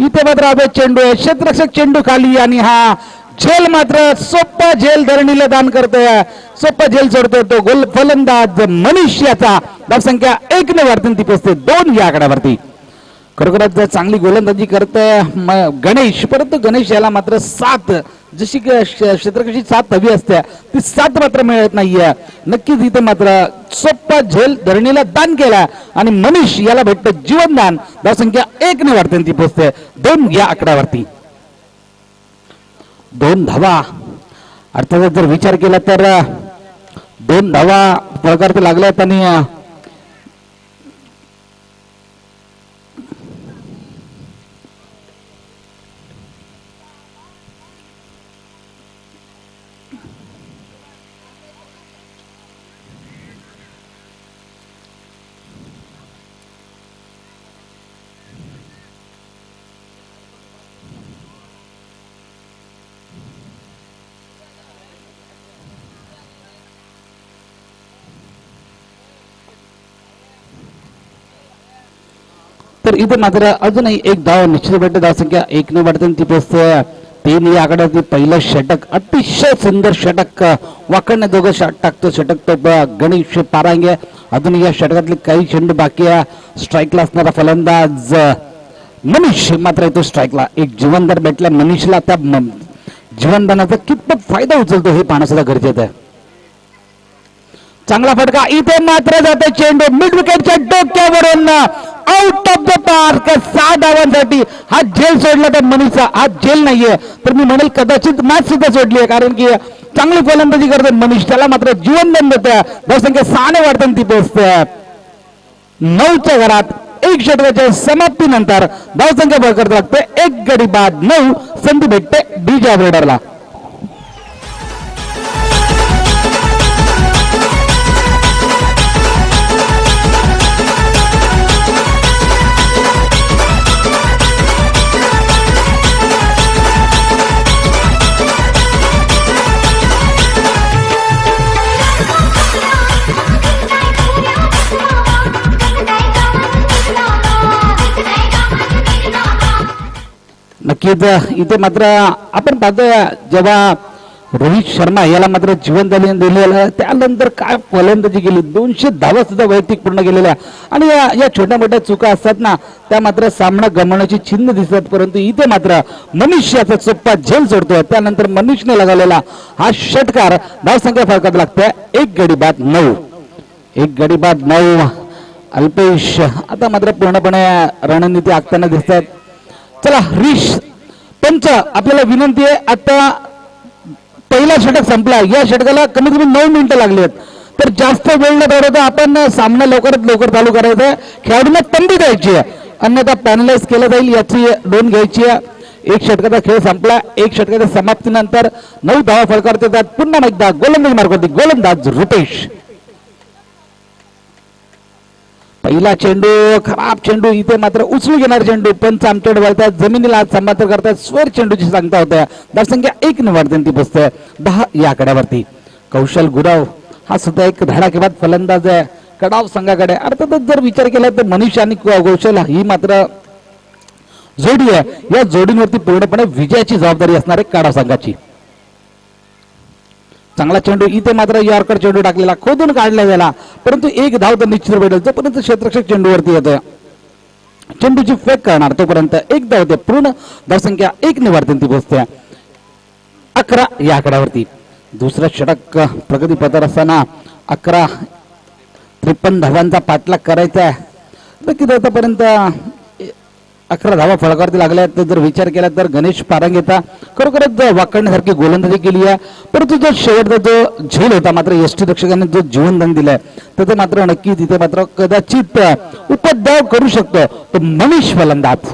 इथे मात्र चेंडू आहे क्षेत्ररक्षक चेंडू खाली आणि हा झेल मात्र सोप्पा झेल धरणीला दान करतोय, सोप्पा झेल सोडतोय तो गोल फलंदाज मनीष याचा धावसंख्या 1 ने वाढते ती पोचते 2 या आकड्यावरती. खरोखरच चांगली गोलंदाजी करतोय गणेश, परंतु गणेश याला मात्र 7 जशी क्षेत्ररक्षणाची 7 हवी असते ती 7 मात्र मिळत नाहीये. नक्कीच इथे मात्र सोप्पा झेल धरणीला दान केला आणि मनीष याला भेटतं जीवनदान. धावसंख्या 1 ने वाढते ती पोचते 2 या आकड्यावरती. 2 धावा अर्थातच जर विचार केला तर 2 धावा फळकारती लागल्यात आणि तर इथे मात्र अजूनही एक धाव निश्चित भेटते. धावसंख्या 1 ने वाढते ती पोचते 3 या आकड्यावरती. पहिलं षटक अतिशय सुंदर षटक वाकडने दोघं टाकतो षटक तो गणेश पारांगे. अजून या षटकातले काही चेंडू बाकी आहे. स्ट्राईकला असणारा फलंदाज मनीष मात्र येतो स्ट्राईकला. एक जीवनदान भेटल्या मनीषला. त्या जीवनदानाचा कितपत फायदा उचलतो हे पाहणं सुद्धा गरजेचं आहे. चांगला फटका इथे मात्र जाते चेंडू मिड विकेटच्या डोक्यावरून आउट ऑफ द पार्क. 6 धावांसाठी हा झेल सोडला तर मनीषचा. हा झेल नाहीये तर मी म्हणेल कदाचित मॅच सुद्धा सोडली आहे, कारण की चांगली फलंदाजी करते मनीष. त्याला मात्र जीवनदान देतं. धावसंख्या 6 ने वाढते ती पोचते 9च्या घरात. 1 षटकाच्या समाप्तीनंतर धावसंख्या बळकट लागते 1 गडी बाद 9. संधी भेटते बीजा ब्रेडरला. नक्कीच इथे मात्र आपण पाहतोय जेव्हा रोहित शर्मा याला मात्र जीवनदान दिलेलं त्यानंतर काय फलंदाजी केली. 200 धावा सुद्धा वैयक्तिक पूर्ण केलेल्या आणि या छोट्या मोठ्या चुका असतात ना त्या मात्र सामना गमवण्याची चिन्ह दिसतात. परंतु इथे मात्र मनीष याचा सोप्पा झेल सोडतोय. त्यानंतर मनीषने लगावलेला हा षटकार धावसंख्या फरकात लागतोय 1 गडी बाद 9. 1 गडी बाद 9. अल्पेश आता मात्र पूर्णपणे रणनीती आखताना दिसतात. चला रिश पंच आपल्याला विनंती आहे. आता पहिला षटक संपला. या षटकाला कमीत कमी 9 मिनिटं लागली आहेत. तर जास्त वेळ न दौडवता आपण सामना लवकरात लवकर चालू करायचा आहे. खेळाडूंना तंबी द्यायची आहे, अन्यथा पॅनलाइज केलं जाईल याची नोंद घ्यायची आहे. 1 षटकाचा खेळ संपला. 1 षटकाच्या समाप्तीनंतर 9 धावा फलकावरती येतात. पुन्हा एकदा गोलंदाज मार्गावरती गोलंदाज रुपेश. पहिला चेंडू खराब चेंडू. इथे मात्र उचलून घेणार चेंडू. पंच आमच्याकडे वळतात जमिनीला समांतर करतात. स्वर चेंडूची सांगता होत्या. धावसंख्या 1 ने वाढते ती पोचते 10 या आकड्यावरती. कौशल गुराव हा सुद्धा एक धडाकेबाद फलंदाज आहे कडाव संघाकडे. अर्थातच जर विचार केला तर मनीष आणि कौशल ही मात्र जोडी आहे. या जोडीवरती पूर्णपणे विजयाची जबाबदारी असणार आहे कडाव संघाची. चांगला चेंडू इथे मात्र यॉर्कर चेंडू टाकलेला खोदून काढला गेला, परंतु 1 धाव तर निश्चित भेटेल. जोपर्यंत क्षेत्ररक्षक चेंडूवरती येतोय चेंडूची फेक करणार तोपर्यंत 1 धाव होते. पूर्ण धावसंख्या 1 ने वाढते ती पोचते 11 या आकड्यावरती. दुसरा षटक प्रगती पथावर असताना 53 धावांचा पाठलाग करायचा आहे. नक्कीच आतापर्यंत 11 धावा फळकावरती लागल्या. तर जर विचार केला तर गणेश पारांगेचा खरोखरच वाकडण्यासारखी गोलंदाजी केली आहे. परंतु जो शेवटचा जो झेल होता मात्र यष्टीरक्षकाने जो जीवनदान दिलंय त्याचं मात्र नक्की तिथे मात्र कदाचित उपद्रव करू शकतो तो मनीष फलंदाज.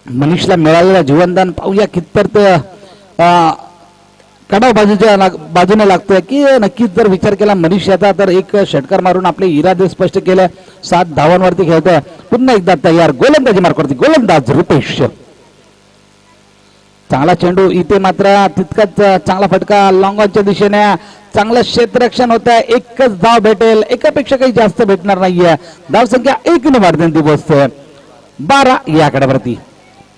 मनीषला मिळालेलं जीवनदान पाहूया कितपर्यंत कडाव बाजूने लागतोय की नक्कीच जर विचार केला मनीष याचा तर एक षटकार मारून आपले इरादे स्पष्ट केले. 7 धावांवरती खेळतोय. पुन्हा एकदा तयार गोलंदाजी मार्गावरती गोलंदाज रुपेश. चांगला चेंडू इथे मात्र तितकाच चांगला फटका लॉंग ऑनच्या दिशेने. चांगलं क्षेत्ररक्षण होत आहे. 1च धाव भेटेल, एकापेक्षा काही जास्त भेटणार नाहीये. धावसंख्या 1 ने वाढते ती पोचते 12 या आकड्यावरती.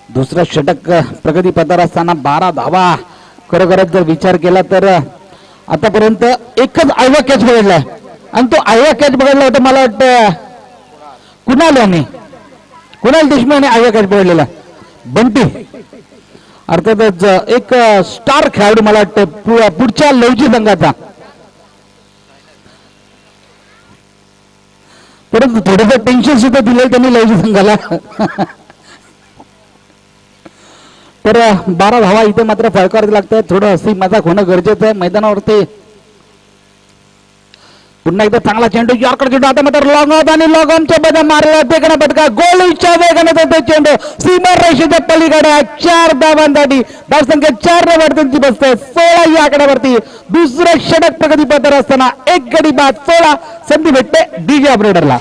दुसरं षटक प्रगती पथावर असताना 12 धावा खरोखरच जर विचार केला तर आतापर्यंत एकच आयवा कॅच बघितलाय आणि तो आयवा कॅच बघितला होता मला वाटतं कुणाल देशमुख आयवा कॅच बघितलेला बंटी अर्थातच एक स्टार खेळाडू मला वाटतं पुढच्या लवजी संघाचा परंतु थोडंसं टेन्शन सुद्धा दिलंय त्यांनी लवजी संघाला तर 12 धावा इथे मात्र फळकावरती लागतात थोडं हसी मजाक होणं गरजेचं आहे मैदानावरती पुन्हा एकदा चांगला चेंडू यॉर्कर चेंडू आता मात्र लॉंग आउट आणि लॉंग ऑनच्या बद्दल मारला ते बटका गोलच्या वेगाने तो चेंडू सीमा रेषेच्या पलीकडे 4 धावांसाठी धावसंख्या 4 ने वरती बसते 16 या आकड्यावरती दुसरं षटक प्रगती पथावर असताना एक गडी बाद 16 संधी भेटते डीजे ऑपरेटरला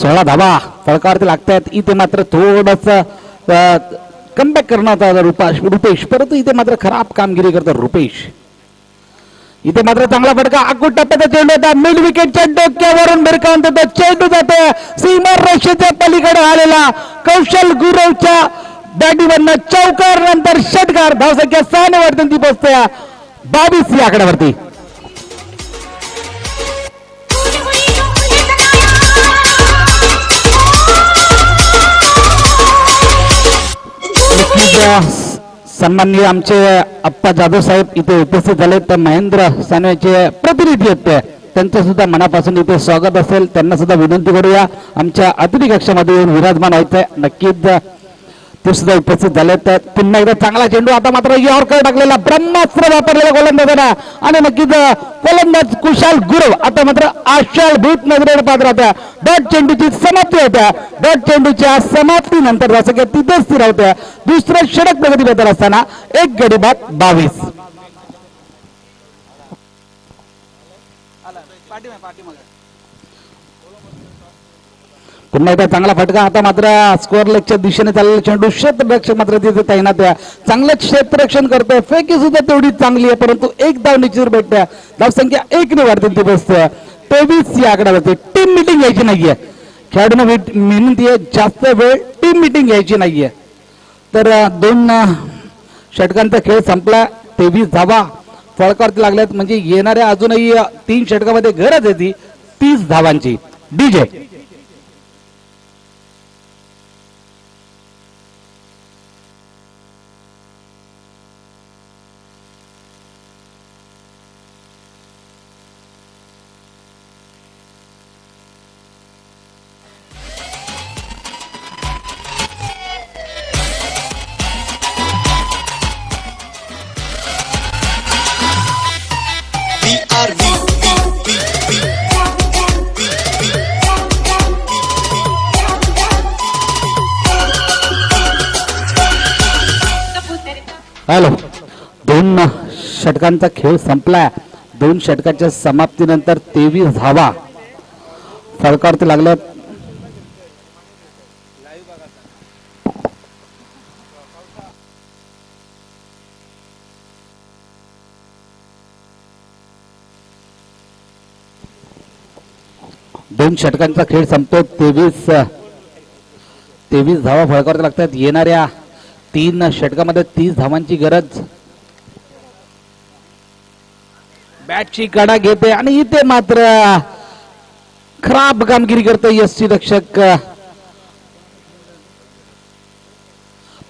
सोळा धावा फळकावरती लागतात इथे मात्र थोडस कमबॅक करण्यात आला रुपेश परंतु इथे मात्र खराब कामगिरी करतात रुपेश इथे मात्र चांगला फटका आखूड टप्प्याचा चेंडू होता मिड विकेटच्या डोक्यावरून भिरकावून तो चेंडू जातो सीमा रेषेच्या पलीकडे आलेला कौशल गुरवच्या बॅटीवरनं चौकार नंतर षटकार धावसंख्या 6 ने वरती पोहोचते 22 या आकड्यावरती सन्माननीय आमचे अप्पा जाधव साहेब इथे उपस्थित झाले तर महेंद्र सानवेचे प्रतिनिधी आहेत त्यांचं सुद्धा मनापासून इथे स्वागत असेल त्यांना सुद्धा विनंती करूया आमच्या अतिथी कक्षामध्ये येऊन विराजमान व्हायचंय नक्कीच ते सुद्धा उपस्थित झाले तर पुन्हा एकदा चांगला चेंडू आता मात्र यॉर्कर टाकलेला ब्रह्मास्त्र वापरलेला गोलंदाजांना आणि नक्कीच गोलंदाज कुशाल गुरव आता मात्र आशाल भूत नजरेने पाहत राहत्या डॉट चेंडूची समाप्ती होत्या डॉट चेंडूच्या समाप्तीनंतर जसं की तिथेच स्थिर होत्या दुसरं षटक प्रगती पथावर असताना एक गडी बाद 22 पुन्हा एकदा चांगला फटका आता मात्र स्कोअर लेगच्या दिशेने चाललेला चेंडू क्षेत्ररक्षक मात्र तिथे तैनात आहे चांगलं क्षेत्ररक्षण करतोय फेकी सुद्धा तेवढी चांगली आहे परंतु एक धाव निश्चित भेटते धावसंख्या 1 ने वाढते ती बसते 23 या आकड्यावरती टीम मिटिंग घ्यायची नाहीये खेळाडूंना विनंती आहे जास्त वेळ टीम मिटिंग घ्यायची नाहीये तर 2 षटकांचा खेळ संपला 23 धावा फळकावरती लागल्यात म्हणजे येणाऱ्या अजूनही 3 षटकामध्ये गरज आहे ती 30 धावांची डीजे हॅलो 2 षटकांचा खेळ संपला 2 षटकाच्या समाप्तीनंतर 23 धावा फळकावरती लागल्या दोन षटकांचा खेळ संपतो 23 धावा फळकावरती लागतात येणाऱ्या 3 षटकामध्ये 30 धावांची गरज बॅटची कडा घेते आणि इथे मात्र खराब कामगिरी करतो यष्टी रक्षक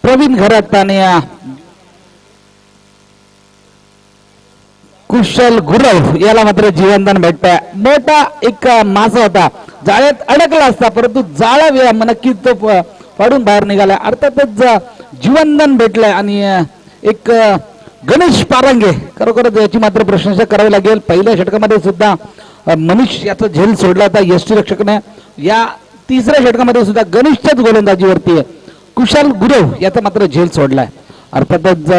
प्रवीण घरात आणि कुशल गुरव याला मात्र जीवनदान भेटतंय मोठा एक मासा होता जाळ्यात अडकला असता परंतु जाळा नक्कीच तो फाडून बाहेर निघाला अर्थातच जीवनदान भेटलंय आणि एक गणेश पारंगे खरोखरच याची मात्र प्रशंसा करावी लागेल पहिल्या षटकामध्ये सुद्धा मनीष याचा झेल सोडला होता यष्टी रक्षकने या 3ऱ्या षटकामध्ये सुद्धा गणेशच्याच गोलंदाजीवरती कुशल गुरव याचा मात्र झेल सोडलाय अर्थातच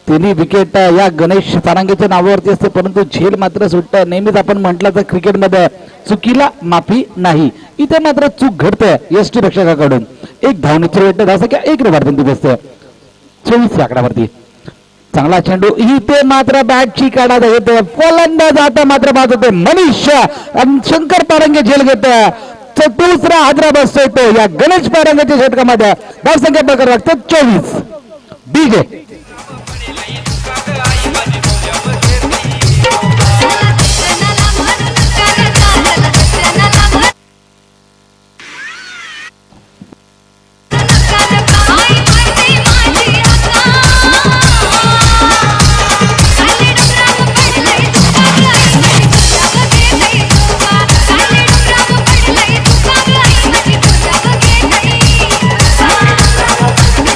तिन्ही विकेट या गणेश पारंगेच्या नावावरती असते परंतु झेल मात्र सुटतं नेहमीच आपण म्हटलं तर क्रिकेटमध्ये चुकीला माफी नाही इथे मात्र चूक घडते यष्टी रक्षकाकडून एक धावणीची भेटते जसं की 1 ने वाढते बसते 24 आकड्यावरती चांगला चेंडू इथे मात्र बॅटची काढा घेते फलंदाज आता मात्र बाद होते मनीष आणि शंकर पारंगे झेल घेत दुसरा हादरा बसतोय तो या गणेश पारंगेच्या षटकामध्ये धावसंख्या प्रकार लागते 24 डीजे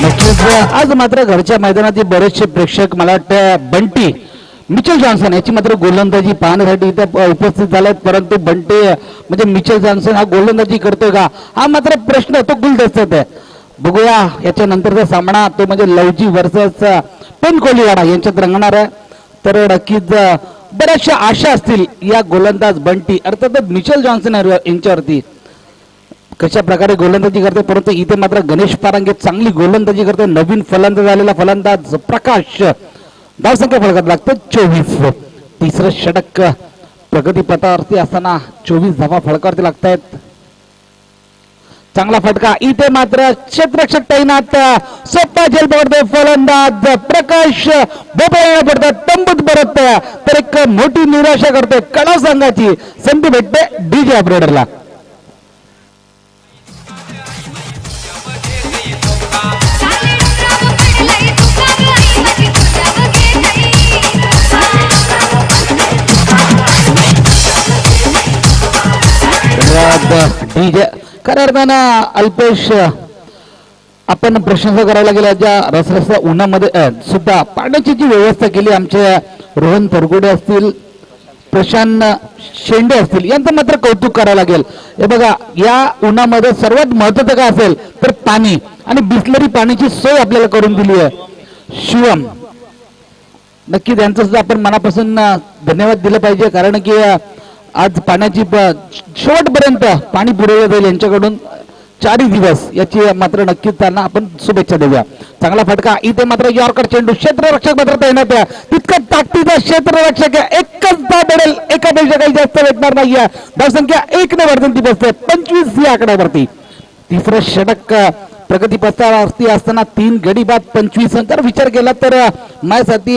नक्कीच आज मात्र घरच्या मैदानातील बरेचसे प्रेक्षक मला वाटतं बंटी मिचेल जॉन्सन याची मात्र गोलंदाजी पाहण्यासाठी इथे उपस्थित झालेत परंतु बंटी म्हणजे मिचेल जॉन्सन हा गोलंदाजी करतोय का हा मात्र प्रश्न तो गुलदस्त्यात आहे बघूया याच्या नंतरचा सामना तो म्हणजे लवजी वर्सेस पेन कोहलीवाडा यांच्यात रंगणार आहे तर नक्कीच बऱ्याचशा आशा असतील या गोलंदाज बंटी अर्थातच मिचेल जॉन्सन यांच्यावरती कशा प्रकारे गोलंदाजी करते परंतु इथे मात्र गणेश पारंगे चांगली गोलंदाजी करते नवीन फलंदाज आलेला फलंदाज प्रकाश धावसंख्या फलकात लागते 24 तिसरं षटक प्रगतीपथावरती असताना 24 धावा फलकावरती लागतायत चांगला फटका इथे मात्र क्षेत्ररक्षक तैनात सोपा झेल पकडतोय फलंदाज प्रकाश भोपाळला पडतात तंबूत परत तर एक मोठी निराशा करतोय कडा संघाची संधी भेटते डीजे ऑपरेटरला डीजे खऱ्या अर्थानं अल्पेश आपण प्रशंसा करायला गेल्या ज्या रसरसा उन्हामध्ये सुद्धा पाण्याची जी व्यवस्था केली आमचे रोहन तरगोडे असतील प्रशांत शेंडे असतील यांचं मात्र कौतुक करायला लागेल हे बघा या उन्हामध्ये सर्वात महत्वाचं काय असेल तर पाणी आणि बिस्लरी पाण्याची सोय आपल्याला करून दिली आहे शिवम नक्की त्यांचं सुद्धा आपण मनापासून धन्यवाद दिलं पाहिजे कारण की आज पाण्याची शेवटपर्यंत पाणी पुरवलं जाईल यांच्याकडून 4 दिवस याची मात्र नक्कीच त्यांना आपण शुभेच्छा देऊया चांगला फटका इथे मात्र यॉर्कर चेंडू क्षेत्ररक्षक मात्र तैनात आहे तितकं ताकदीचा क्षेत्ररक्षक आहे एकच धाव मिळेल एकापेक्षा काही जास्त भेटणार नाहीये धावसंख्या 1 ने वर्धंती बसते 25 या आकड्यावरती तिसरं षटक प्रगतीपथावरती असताना 3 गडी बाद 25 जर विचार केला तर माझ्यासाठी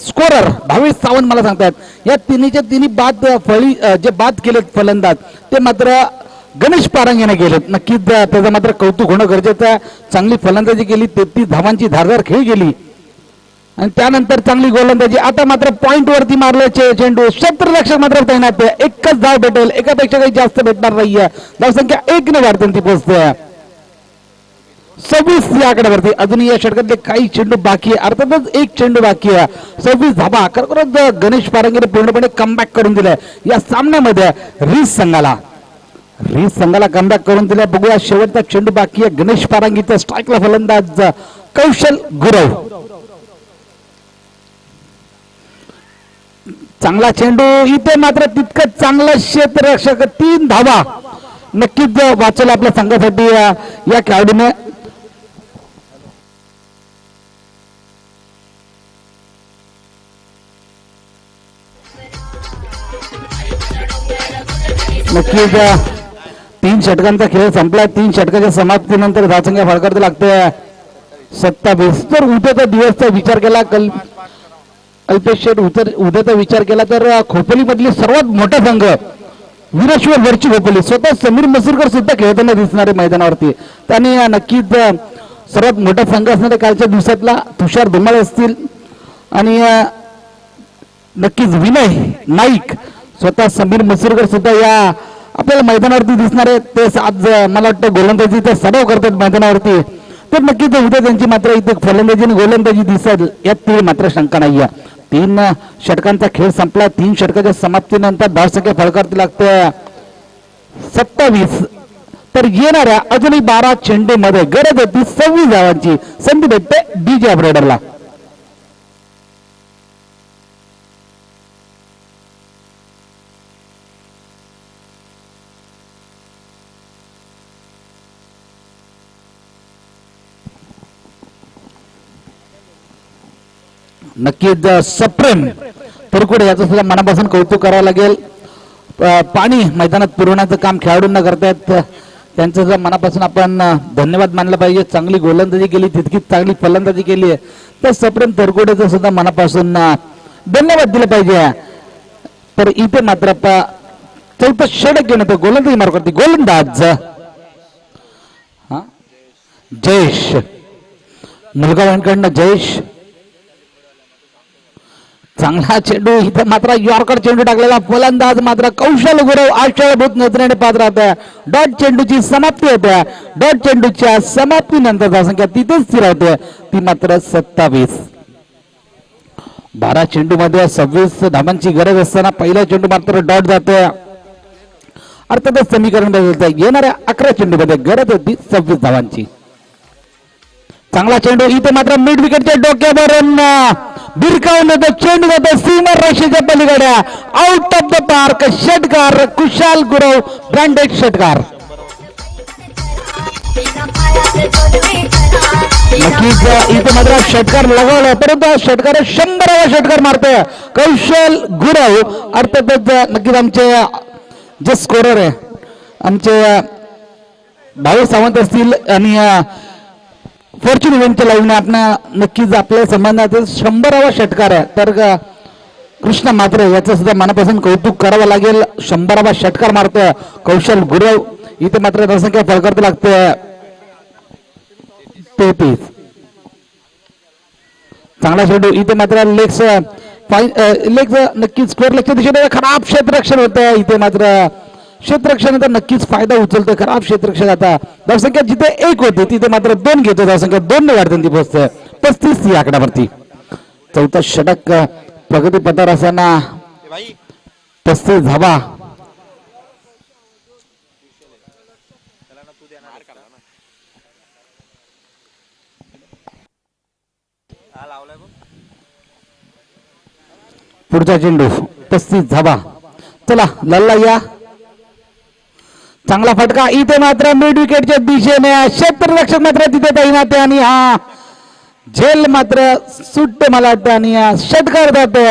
स्कोरर भावेश सावंत मला सांगतात या तिन्ही बाद फळी जे बाद केलेत फलंदाज ते मात्र गणेश पारंगेने गेलेत नक्कीच त्याचं मात्र कौतुक होणं गरजेचं आहे चांगली फलंदाजी केली 33 धावांची धारदार खेळ गेली आणि त्यानंतर चांगली गोलंदाजी आता मात्र पॉइंट वरती मारले चेंडू क्षेत्ररक्षक मात्र तैनात आहे एकच धाव भेटेल एकापेक्षा काही जास्त भेटणार नाहीये धावसंख्या 1 ने वाढते पोहोचते 26 या आकड्यावरती अजूनही या षटकातले काही चेंडू बाकी आहे अर्थातच एक चेंडू बाकी आहे 26 धावा खरोखरच गणेश पारंगेने पूर्णपणे कमबॅक करून दिलाय या सामन्यामध्ये रीस संघाला कमबॅक करून दिलाय बघूया शेवटचा चेंडू बाकी आहे गणेश पारंगेचा स्ट्राईकला फलंदाज कौशल गुरव चांगला चेंडू इथे मात्र तितकं चांगलं क्षेत्ररक्षक 3 धावा नक्कीच वाचवलं आपल्या संघासाठी या खेळाडूने नक्कीच 3 षटकांचा खेळ संपला 3 षटकाच्या समाप्तीनंतर धावसंख्या फलकावरती लागते 27 तर उद्याचा दिवसचा विचार केला अल्पेश शेठ उद्याचा विचार केला तर खोपोली मधली सर्वात मोठा संघ वीरेश्वर वरची खोपोली स्वतः समीर मसूरकर सुद्धा खेळताना दिसणारे मैदानावरती त्यांनी नक्कीच सर्वात मोठा संघ असणारे कालच्या दिवसातला तुषार धुमाळे असतील आणि नक्कीच विनय नाईक स्वतः समीर मसूरकर सुद्धा या आपल्याला मैदानावरती दिसणार आहेत ते आज मला वाटतं गोलंदाजीचा सराव करतात मैदानावरती तर नक्कीच उद्या त्यांची मात्र इथे फलंदाजी आणि गोलंदाजी दिसेल यात ती मात्र शंका नाहीये 3 षटकांचा खेळ संपला 3 षटकाच्या समाप्तीनंतर धावसंख्या फलकावरती लागते 27 तर येणाऱ्या अजूनही 12 चेंडूमध्ये गरज होती 26 धावांची संधी भेटते डीजे ऑपरेटरला नक्कीच सप्रेम तरकुडे याचं सुद्धा मनापासून कौतुक करावं लागेल. पाणी मैदानात पुरवण्याचं काम खेळाडूंना करतायत, त्यांचं सुद्धा मनापासून आपण धन्यवाद मानलं पाहिजे. चांगली गोलंदाजी केली, तितकीच चांगली फलंदाजी केली आहे, तर सप्रेम तरकुडेचं सुद्धा मनापासून धन्यवाद दिले पाहिजे. तर इथे मात्र चौथं षटक घेऊन येतो गोलंदाजी मार्ग करते गोलंदाज जयेश मुलगा यांकडनं. जयेश चांगला चेंडू, इथं मात्र यॉर्कर चेंडू टाकलेला फलंदाज मात्र कौशल गुरव आश्चर्यभूत नजरेने पाहत राहते. डॉट चेंडूची समाप्ती होते. डॉट चेंडूच्या समाप्तीनंतर धावसंख्या तिथेच स्थिर होते, ती मात्र 27. 12 चेंडू मध्ये 26 धावांची गरज असताना पहिला चेंडू मात्र डॉट जातोय. अर्थातच समीकरण बदलतंय. येणाऱ्या 11 चेंडू मध्ये गरज होती 26 धावांची. चांगला चेंडू, इथे मात्र मिड विकेटच्या डोक्यावरून बिरकावून येतो चेंडू, जातो सीमा रेषेच्या पलीकडे, आउट ऑफ द पार्क. षटकार कुशाल गुरव, ब्रँडेड षटकार. नक्कीच इथे मात्र षटकार लगावला, परंतु षटकार 100वा षटकार मारतोय कौशल गुरव. अर्थातच नक्कीच आमचे जे स्कोरर आहे आमचे भाऊ सावंत असतील आणि फॉर्च्यून इव्हेंटच्या लाईव्हने आपण नक्कीच आपल्या संबंधात 100वा षटकार आहे, तर कृष्ण मात्रे याचं सुद्धा मनापासून कौतुक करावं लागेल. 100वा षटकार मारतोय कौशल गुरव. इथे मात्र धावसंख्या फलकर्त लागते 33. चांगला चेंडू, इथे मात्र लेग्स नक्कीच स्क्वेअर लेगच्या दिशेने खराब क्षेत्ररक्षण होतं. इथे मात्र क्षेत्ररक्षणाचा नक्कीच फायदा उचलतोय खराब क्षेत्ररक्षण. आता धावसंख्या जिथे 1 होती तिथे मात्र 2 घेतो, धावसंख्या 2 ने वाढते ती पोहोचते 35 या आकड्यावरती. चौथा षटक प्रगती पथावर असताना 35 धावा. पुढचा चेंडू 35 धावा. चला लल्ला या. चांगला फटका, इथे मात्र मिड विकेटच्या दिशेने क्षेत्ररक्षक मात्र तिथे तैनात आहे आणि हा झेल मात्र सुट्ट मला वाटतं आणि षटकार जातो.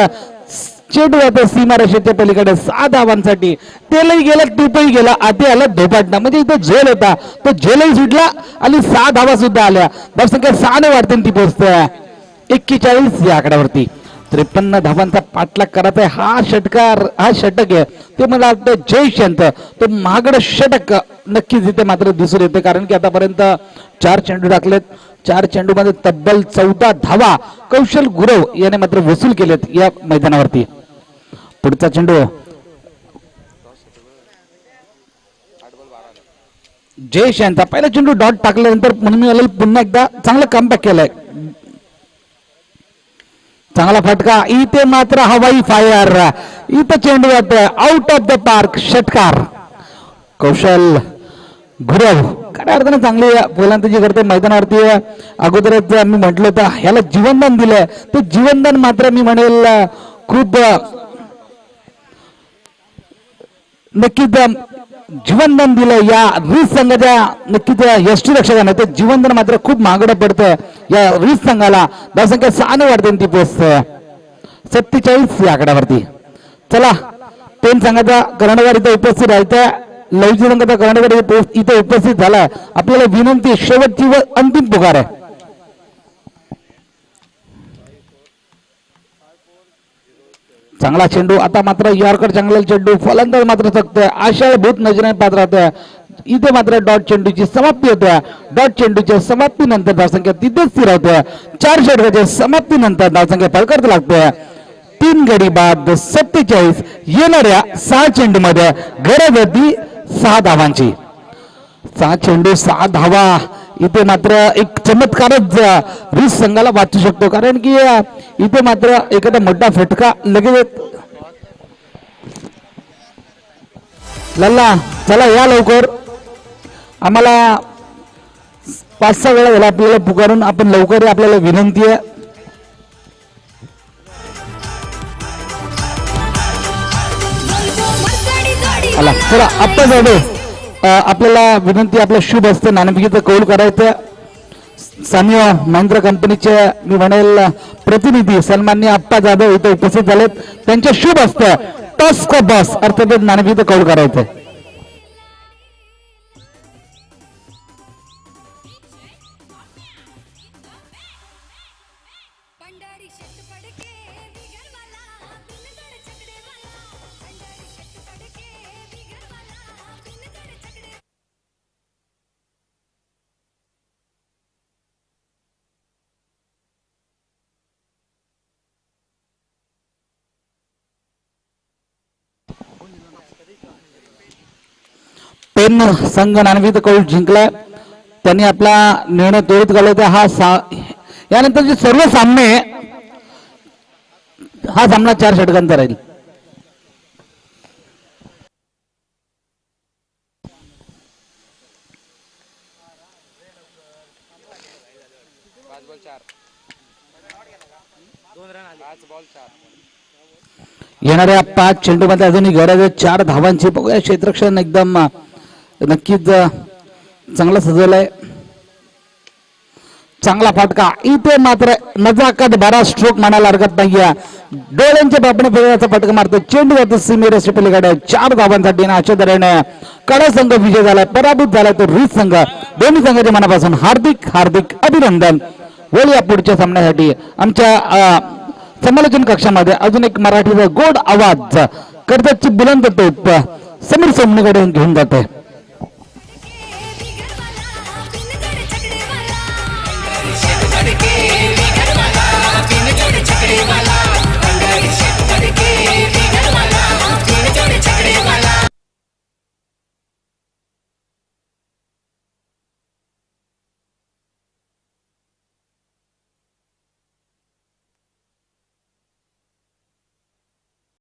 चेंडू जातो सीमा रेषेच्या पलीकडे 6 धावांसाठी. तेलही गेलं, टिपही गेला, आधी आलं धोपाटणं, म्हणजे इथं झेल होता तो झेलही सुटला आणि 6 धावा सुद्धा आल्या. धावसंख्या 6 ने वाढते ती पोहोचते 41 या आकड्यावरती. 53 धावांचा पाठलाग करत आहे हा षटक आहे ते मला वाटतं जयेश यांचं तो महागड षटक नक्कीच इथे मात्र दिसून येते, कारण की आतापर्यंत 4 चेंडू टाकलेत. 4 चेंडू मध्ये तब्बल 14 धावा कौशल गुरव याने मात्र वसूल केलेत या मैदानावरती. पुढचा चेंडू जयेश यांचा. पहिला चेंडू डॉट टाकल्यानंतर म्हणून पुन्हा एकदा चांगलं कमबॅक केलंय. चांगला फटका, इथे मात्र हवाई फायर. इथं चेंडू जातोय आउट ऑफ द पार्क. षटकार कौशल गुरव खऱ्या अर्थाने चांगली गोलंदाजी करते मैदानावरती. अगोदरच मी म्हटलं होतं ह्याला जीवनदान दिलंय, ते जीवनदान मात्र मी म्हणेल खूप नक्कीच जीवनदान दिलं या रीस संघाच्या नक्कीच यष्टीरक्षकाने. ते जीवनदान मात्र खूप महागडं पडतं या रीस संघाला. धावसंख्या 6 ने वाढते ती पोहोचते 47 या आकड्यावरती. चला पेन संघाचा कर्णधार इथे उपस्थित राहायचा, लवजी संघाचा कर्णधार इथे उपस्थित झालाय. आपल्याला विनंती, शेवटची व अंतिम पुकार आहे. चांगला चेंडू, आता मात्र यॉर्कर चांगला चेंडू, फलंदाज मात्र थकतोय, आशाभूत नजरेने पाहत राहतोय. इथे मात्र डॉट चेंडूची समाप्ती होते. डॉट चेंडूच्या समाप्तीनंतर धावसंख्या तिथेच स्थिर होते. 4 षटकाच्या समाप्तीनंतर धावसंख्या फलकर्त लागते 3 गडी बाद 47. येणाऱ्या 6 चेंडू मध्ये गरज होती 6 धावांची. 6 चेंडू 6 धावा. इथे मात्र एक चमत्कारच रीस संघाला वाचू शकतो, कारण की इथे मात्र एखादा मोठा फटका लगेच. लल्ला चला या लवकर, आम्हाला 5-6 वेळा झाला आपल्याला पुकारून, आपण लवकर आपल्याला विनंती आहे. आला चला आत्ता जाऊ. आपल्याला विनंती, आपलं शुभ असतं नाणेफेकीचं कौल करायचं. सानियो महिंद्रा कंपनीचे मी म्हणेल प्रतिनिधी सन्माननीय अप्पा जाधव इथे उपस्थित झालेत. त्यांचे शुभ असतं टॉस का बॉस अर्थात नाणेफेक कौल करायचं. पंडारी शट पडके बिगर वाला बिनदर चकड़े वाला पंडारी शट पडके बिगर वाला बिनदर चकड़े पेन संघ नाणेफेक कौल जिंकलाय. त्यांनी आपला निर्णय त्वरित घालवता. यानंतरचे सर्व सामने हा सामना 4 षटकांचा राहील. येणाऱ्या 5 चेंडूमध्ये अजूनही गरज आहे 4 धावांची. बघूया क्षेत्ररक्षण एकदम नक्कीच चांगलं सजवलंय. चांगला फटका इथे मात्र नजाकत 12 स्ट्रोक म्हणायला हरकत नाहीये. डोळ्यांच्या बापणे फेऱ्याचा फटका मारतो. चेंडू जातो सीमेरेषे पलीकडे 4 धावांसाठी. अशा तऱ्हेने कडा संघ विजय झालाय. पराभूत झालाय तो रीत संघ. दोन्ही संघाच्या मनापासून हार्दिक हार्दिक अभिनंदन. बोलूया पुढच्या सामन्यासाठी. आमच्या समालोचन कक्षामध्ये अजून एक मराठीचा गोड आवाज कर्जतची बुलंद तोप समीर सोमणीकडे घेऊन जाते.